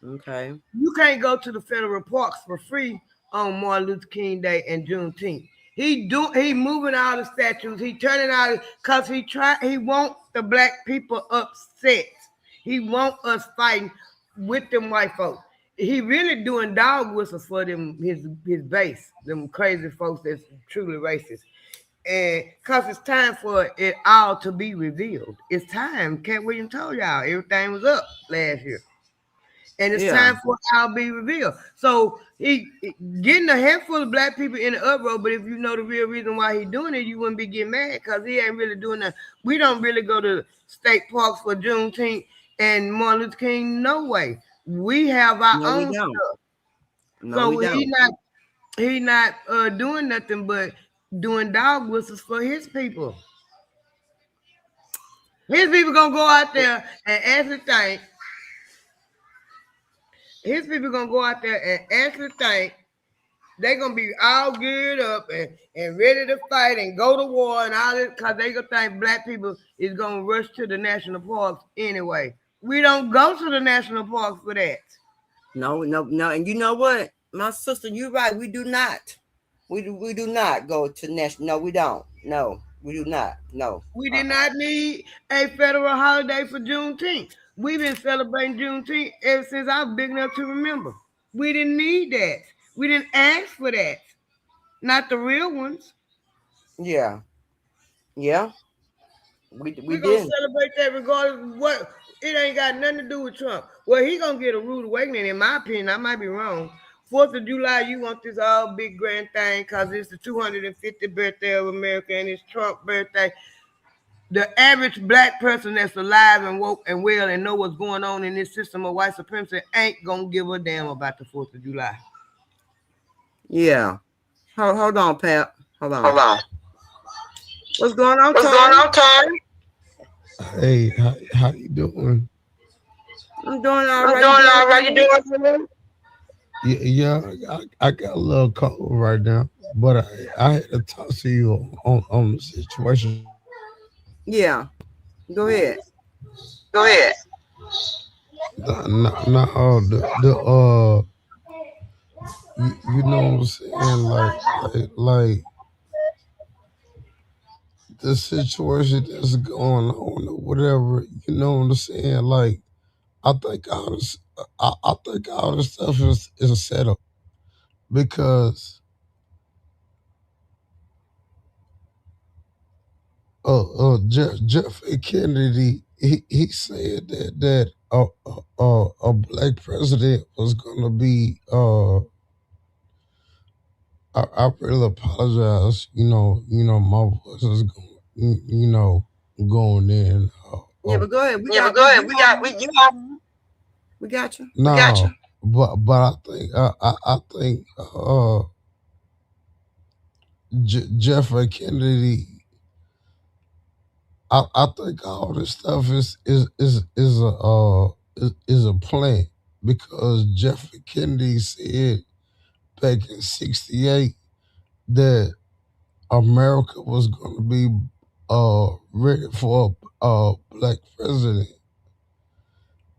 you can't go to the federal parks for free on Martin Luther King Day and Juneteenth. He moving all the statues. He turning out because he want the black people upset. He want us fighting with them white folks. He really doing dog whistles for them his base, them crazy folks that's truly racist. And because it's time for it all to be revealed. It's time. Cat William told y'all everything was up last year. And it's time for it all to be revealed. So he getting a handful of black people in the uproar, but if you know the real reason why he doing it, you wouldn't be getting mad because he ain't really doing that. We don't really go to state parks for Juneteenth and Martin Luther King. No way. We have our own stuff. So he not doing nothing but doing dog whistles for his people. His people gonna go out there and actually think. His people gonna go out there and actually think they're gonna be all geared up and ready to fight and go to war and all this because they gonna think black people is gonna rush to the national parks anyway. We don't go to the national parks for that. No. And you know what? My sister, you're right. We do not. We do not go to national. No, we don't. No, we do not. No. We did not need a federal holiday for Juneteenth. We've been celebrating Juneteenth ever since I was big enough to remember. We didn't need that. We didn't ask for that. Not the real ones. Yeah. We gonna celebrate that regardless of what. It ain't got nothing to do with Trump. Well, he gonna get a rude awakening, in my opinion. I might be wrong. 4th of July, you want this all big grand thing because it's the 250th birthday of America and it's Trump's birthday. The average black person that's alive and woke and well and know what's going on in this system of white supremacy ain't gonna give a damn about the 4th of July. Yeah. Hold on, Pat. Hold on. What's going on, Tony? Hey, how you doing? I'm doing all right. You doing? Yeah, I got a little cold right now, but I had to talk to you on the situation. Yeah, go ahead. No, you know what I'm saying? Like the situation that's going on or whatever. You know what I'm saying? Like I think all this stuff is a setup because Jeff Kennedy he said that a black president was gonna be I really apologize. You know my voice is going going in. But go ahead. We got you. No, but I think Jeffrey Kennedy. I think all this stuff is a plan because Jeffrey Kennedy said back in '68 that America was going to be ready for a black president,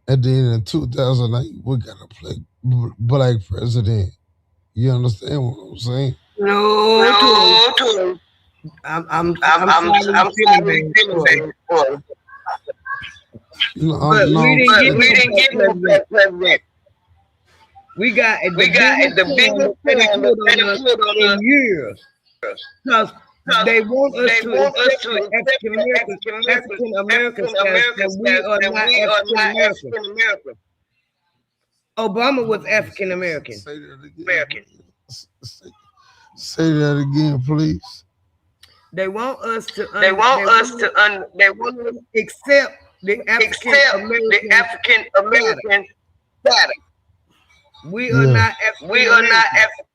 and then in 2008 we got a black president. You understand what I'm saying? No. I'm feeling bad. But we didn't get no president. We got the biggest president in years. Because they want us to accept African American status, and we are not African American. Obama was African American. Say that again, please. They want us to accept the African American status. We are not African.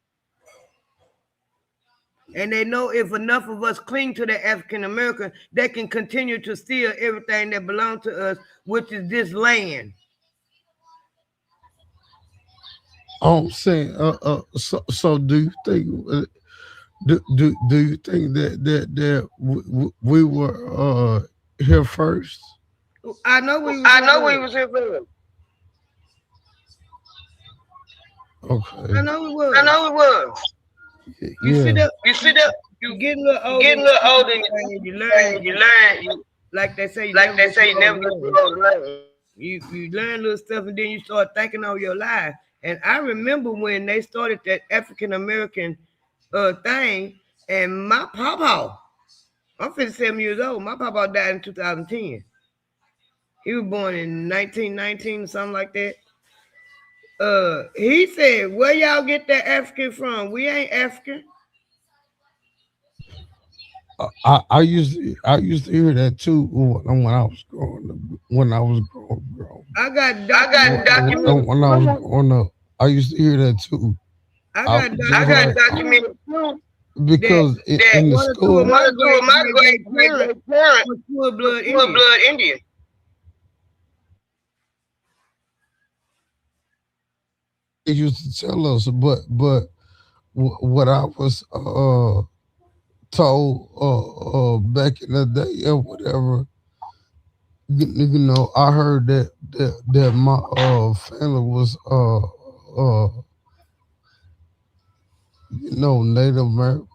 And they know if enough of us cling to the African American, they can continue to steal everything that belongs to us, which is this land. I'm saying, so do you think? Do you think that we were here first? I know we was here first. Okay. I know we was. You see that? You get a little older. You learn. Like they say, you never learn. You learn little stuff, and then you start thinking on your life. And I remember when they started that African American thing, and my papa I'm 57 years old. My papa died in 2010. He was born in 1919, something like that. He said, "Where y'all get that African from? We ain't African." I used to hear that too when I was growing up. When I was growing. I got documented. When I was growing up, I used to hear that too. I got documented too. Because in the school, one or two of my great parents were full blood Indian. they used to tell us, but what I was told back in the day or whatever, you know, I heard that my family was you know, Native American.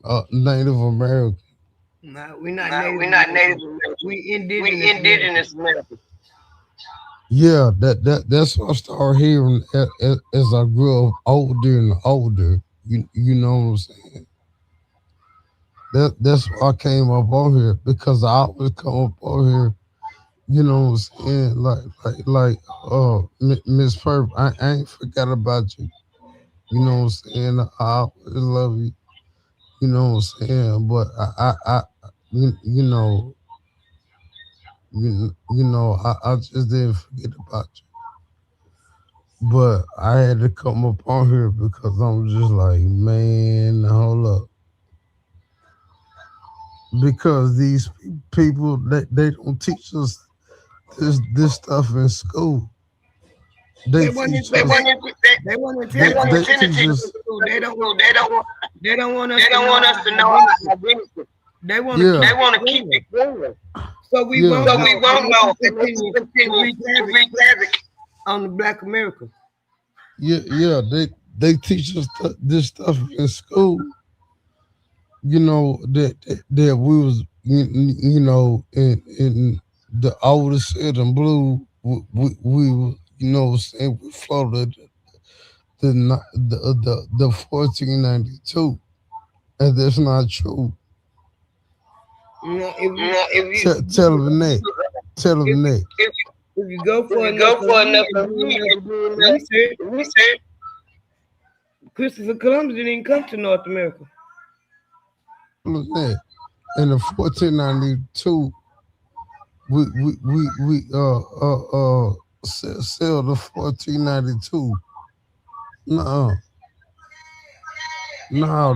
No, we're not Native. We indigenous American. Yeah, that's what I started hearing as I grew up older and older. You know what I'm saying? That's why I came up on here, because I always come up on here. You know what I'm saying? Like Miss Purp, I ain't forgot about you. You know what I'm saying? I always love you. You know what I'm saying? But you know, I just didn't forget about you. But I had to come up on here because I'm just like, man, hold up. Because these people, they don't teach us this stuff in school. They want us. They don't want us to know our identity. They want to keep it going. So we won't know. Continue to wreak havoc on the Black America. Yeah, they teach us this stuff in school. You know that we was you know in the older said and blue we you know saying we floated the 1492, and that's not true. No, Tell them that. If you go for enough research, Christopher Columbus didn't even come to North America. In the 1492, we sailed the 1492. No,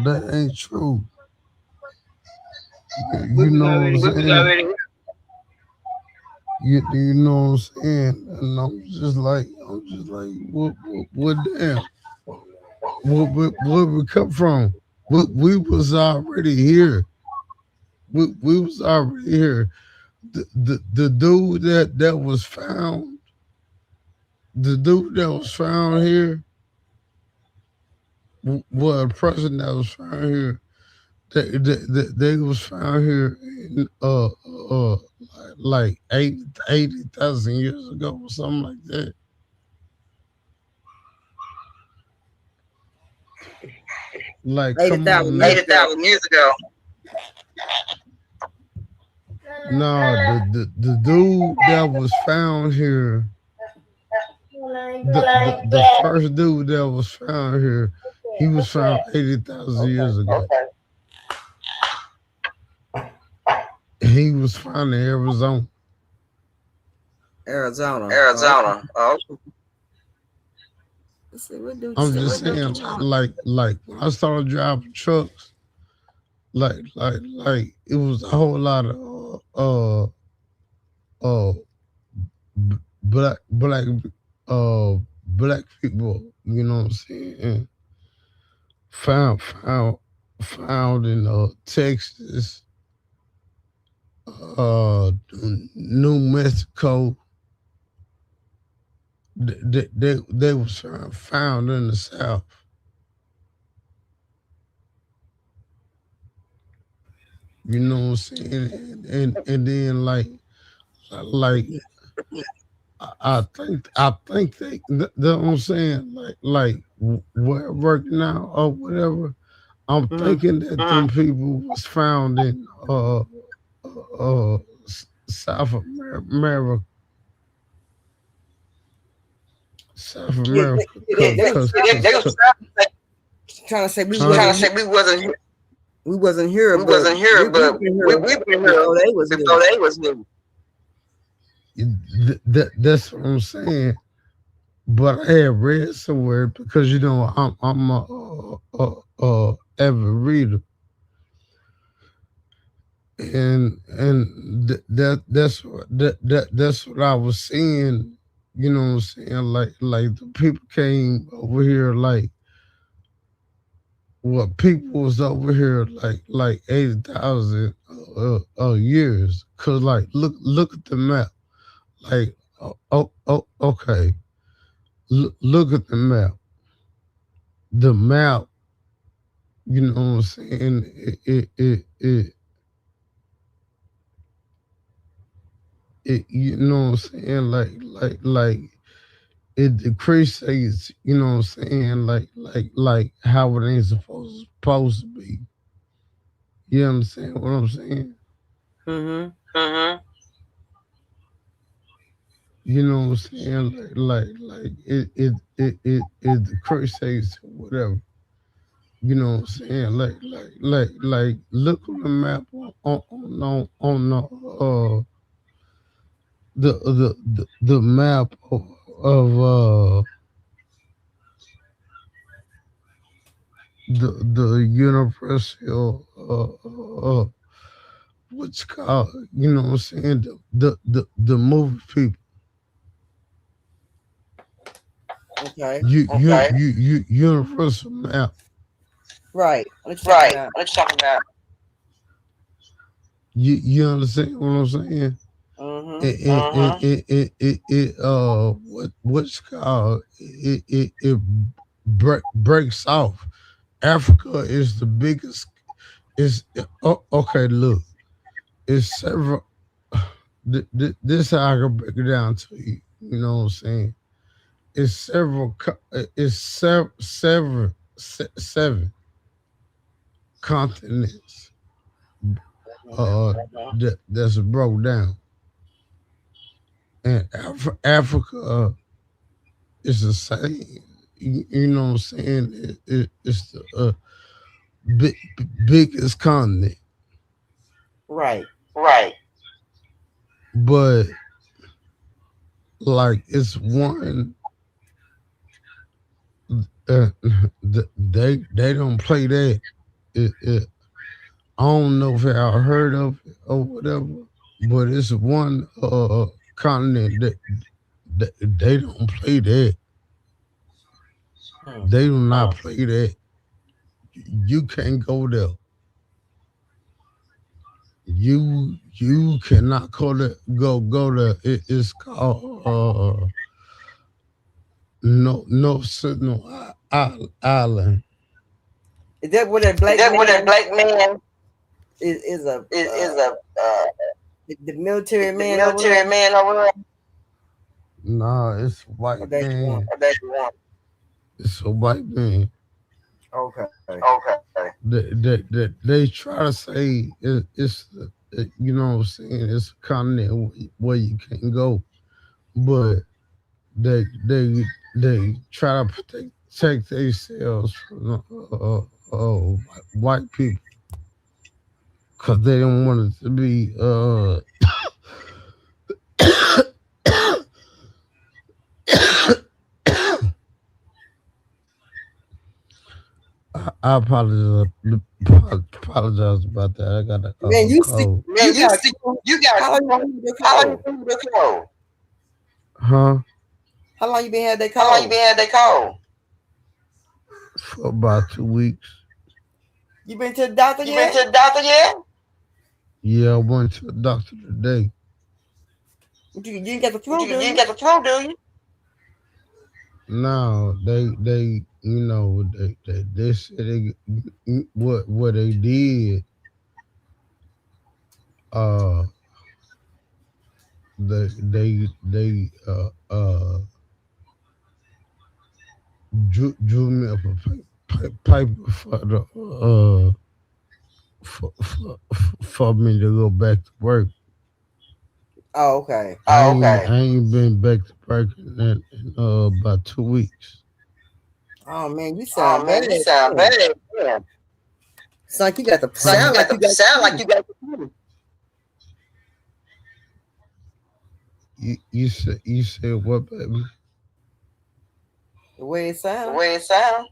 that ain't true. You know what I'm saying? You know what I'm saying? And I'm just like, what damn? Where we come from? We was already here. We was already here. The dude that was found, here, well, a person that was found here, they was found here in like 80,000 years ago or something like that. Like 80,000 years ago. No, the dude that was found here, the first dude that was found here, he was found 80,000 years ago. He was found in Arizona. Oh. I'm just saying, like when I started driving trucks, like it was a whole lot of black people, you know what I'm saying, found in Texas, New Mexico. They was found in the South. You know what I'm saying? And then like I think they, you know what I'm saying, like where working now or whatever. I'm thinking that them people was found in South America. South Yeah, America. they was trying to say we wasn't here, but we've been here before they was here. That's what I'm saying. But I had read somewhere because I'm a avid reader, and that's what I was seeing. You know what I'm saying? Like the people came over here like what people was over here like 80,000 years. Cause like look at the map. Like okay. Look at the map. The map, you know what I'm saying? You know what I'm saying? Like it decreases. You know what I'm saying? Like how it ain't supposed to be. You understand what I'm saying? You know what I'm saying? Like it decreases or whatever. You know what I'm saying? Like look on the map on the map of the universal what's called, you know what I'm saying, the movie people. Okay. You universal map. Right. What you talking about? You understand what I'm saying? What's called it breaks off. Africa is the biggest. Okay. Look, it's several. This how I can break it down to you. You know what I'm saying? It's several. It's seven continents. That's broke down, and Africa is the same. You know what I'm saying? It's the biggest continent. Right. But like it's one. They don't play that. I don't know if y'all heard of it or whatever, but it's one continent that they don't play that. They do not play that. You can't go there. You cannot go there. It's called no Sentinel Island. Is that where that black man is the military man over there? Nah, it's a white man. It's a white man. Okay. They try to say it's you know what I'm saying, it's a continent where you can't go, but they try to protect themselves from white people because they don't want it to be I apologize about that. I got a cold. You got how long you been cold? Huh? How long you been had that cold? For about 2 weeks. You been to the doctor yet? Yeah, I went to the doctor today. You didn't get the flu, do you? No, they you know they said what they did. They drew me up a paper for me to go back to work. Oh, okay. I ain't been back to work in about 2 weeks. Oh man, you Oh sound bad. man, you sound bad. Yeah. It's like you got the Sound like you got the flu. You said what, baby? The way it sounds. The way it sounds.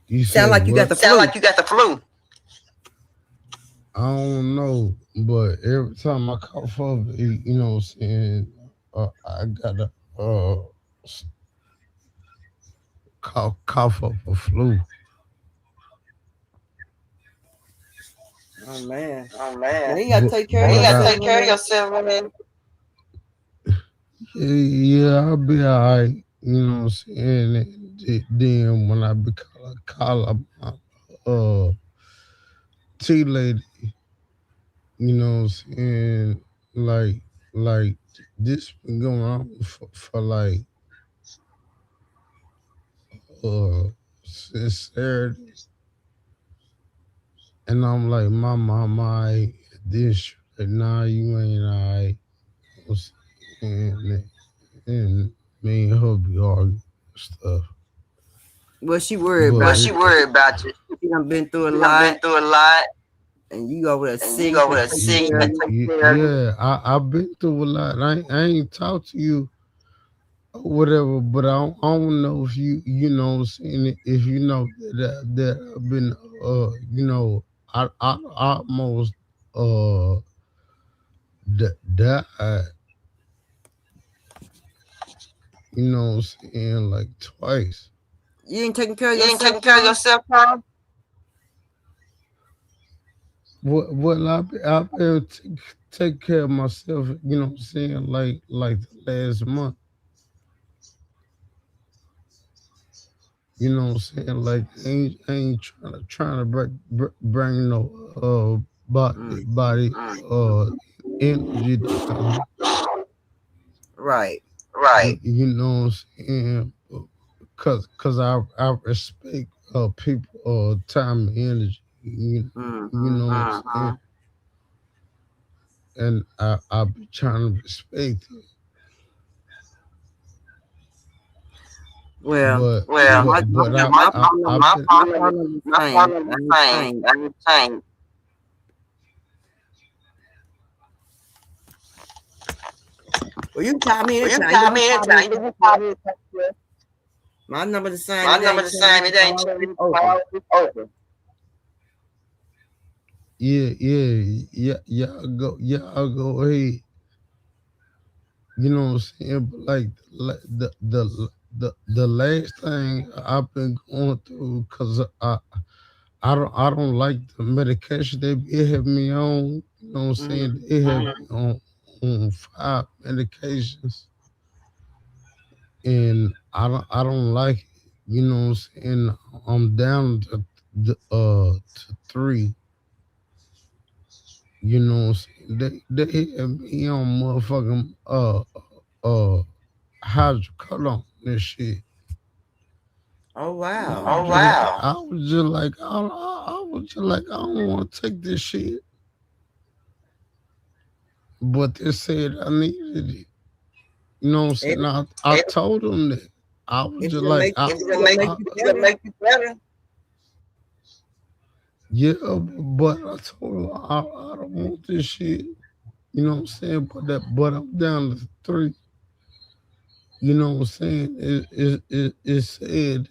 You Sound said like you got what? the flu. Sound like you got the flu. I don't know, but every time I cough up, you know what I'm saying, I gotta cough up a flu. Oh man. Oh man. Man, you gotta take care of But yourself. you gotta take care of yourself, man. Yeah, I'll be all right. You know what I'm saying? And then when I call up my tea lady, you know what I'm saying? Like this been going on for like since Saturday. And I'm like, my mama, I this like, nah, you ain't alright. And me and her be arguing and stuff. Well, she worried about she you. worried about you. She done been through a You lot. done been through a lot. And you over there sick. You over there sick. Yeah, I've been through a lot. I ain't talked to you or whatever, but I don't know if you know what I'm saying, if you know that I've been you know, I almost died. You know what I'm saying, like twice. You ain't taking care of You ain't yourself, taking care of Paul? yourself, Paul? Well, I've been take care of myself, you know what I'm saying, like the last month. You know what I'm saying? Like I ain't trying to bring no body energy down. Right. Right. You know what I'm saying? Cause I respect people time and energy. You know what I'm saying? And I be trying to respect it. Well, my partner was saying, well, you can call me anytime. My number the same. My number the same. It ain't changed. Open. Yeah. Y'all go ahead. You know what I'm saying? But like the last thing I've been going through, cause I don't like the medication they be having me on. You know what I'm saying? They have me on 5 medications, and I don't like it. You know what I'm saying? I'm down to 3. You know what I'm saying? They have me on motherfucking hydrocodone and shit. Oh wow. I was just like, I don't want to take this shit. But they said I needed it. You know what I'm saying? I told them that. I was just like, it's gonna make you better. Yeah, but I told them I don't want this shit. You know what I'm saying? But I'm down to 3. You know what I'm saying? It said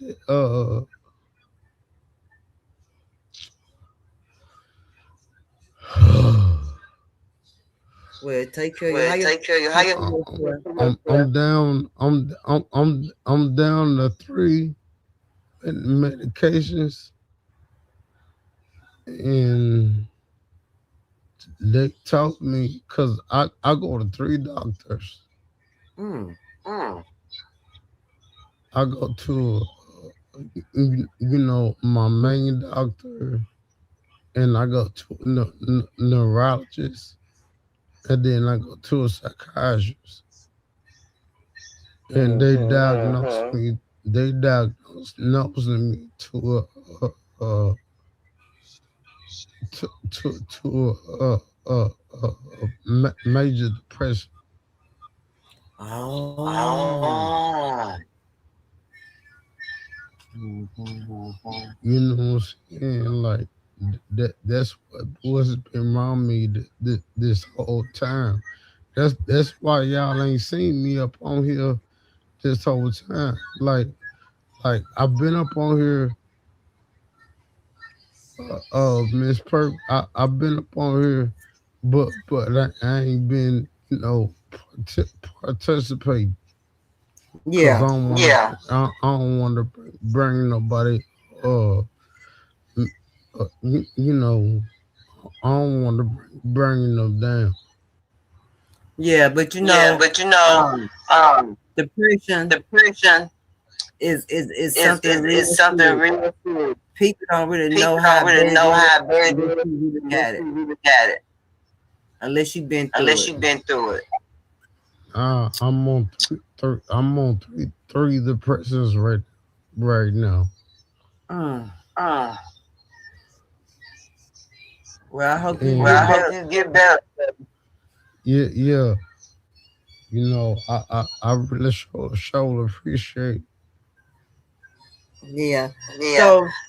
Well, take care of you. How you? I'm down to 3 medications, and they told me, because I go to 3 doctors. I go to you know, my main doctor, and I go to a neurologist, and then I go to a psychiatrist. And they diagnosed me. They diagnosed me to major depression. Oh. You know what I'm saying? Like that's what's been around me this whole time. That's why y'all ain't seen me up on here this whole time. Like I've been up on here, Miss Perk. I've been up on here, but I ain't been, participating. Yeah. I don't want to bring nobody. I don't want to bring them down. Yeah, but depression is something real serious. People don't really know how bad you got it unless you've been through it. I'm on three depressions right now. Well, I hope you get better. Yeah. I really sure appreciate. Yeah.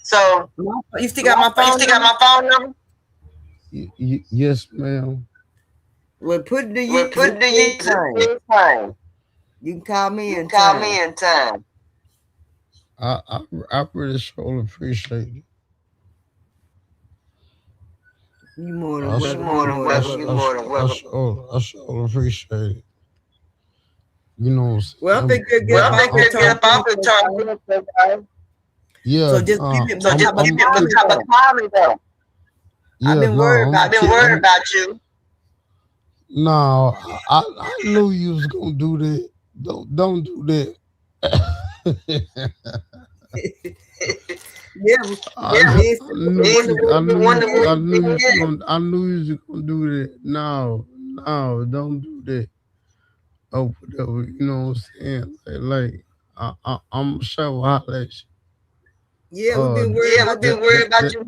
So you still got my phone number? Yes, ma'am. Well, put it to use. You can call me in time. I really sure appreciate it. You more than welcome. I sure appreciate it. You know. Well, I think you're good. Yeah. So just keep it. I've been worried about you. No, I knew you was gonna do that. Don't do that. I knew you was gonna do that. No, don't do that. Oh, whatever. You know what I'm saying? Like I'm sure I'll let you. Yeah, we've been worried about you.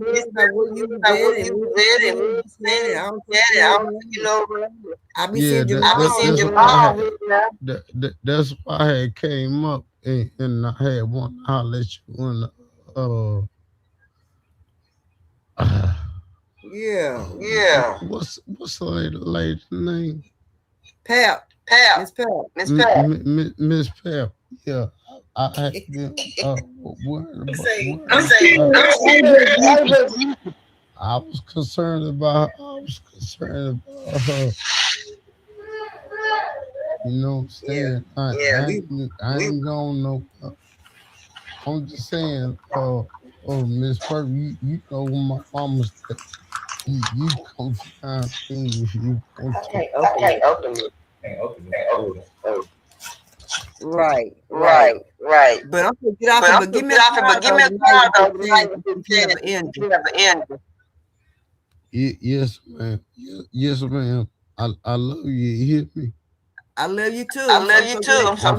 That's why I had came up and I had one to holler at you in Yeah. What's the lady's name? Pap. Miss Pap. Yeah. I had been I was concerned about her. You know what I'm saying? I ain't going no. I'm just saying, Miss Perk, you know when my mama's that you come find me if you want to. Okay, open it. Right. But I'm gonna get off it. But give me a call though. Yes, ma'am. Yes, ma'am. I love you. You hear me? I love you too. I'm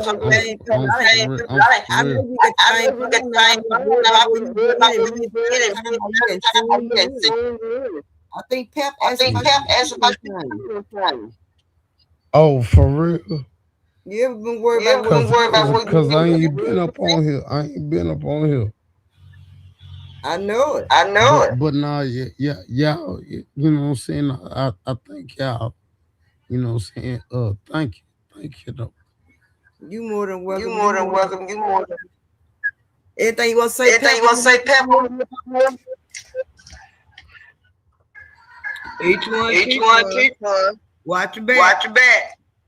so glad. I know you got I think Pep asked about you. Oh, for real? You ever been worried about because I ain't been up on here. I know it. But now, y'all, you know what I'm saying? I thank y'all. You know what I'm saying? Thank you though. You more than welcome. Anything you want to say, Pep? Each one, teach one. Watch your back.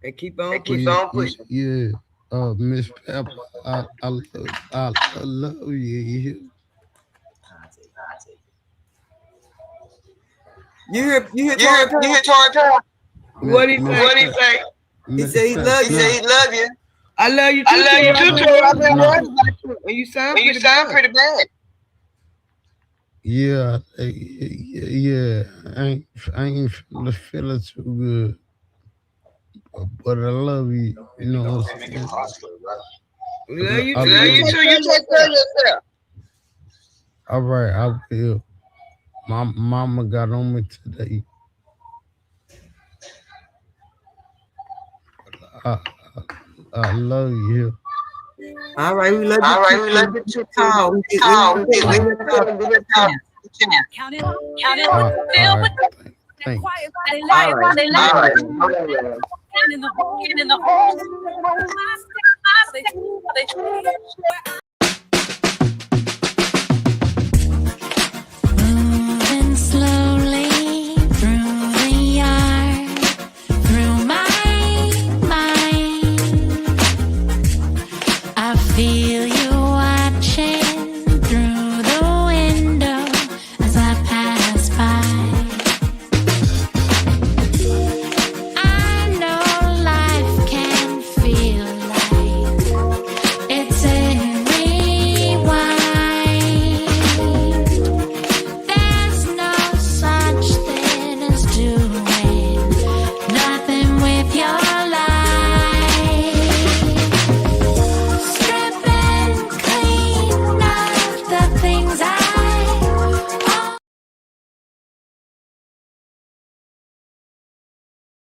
And keep on pushing. Yeah. Miss Pep, I love you. You hear Tori? What he say? He said he love you. I love you too. I've been worried about you. And you sound pretty bad. Yeah. I ain't feeling too good. But I love you. You know what I'm saying? Love you too. You take care of yourself. All right, I will. My mama got on me today. I love you. All right, we love you too. Call. We call. Count it up, All right. Thanks. All right. in the hole.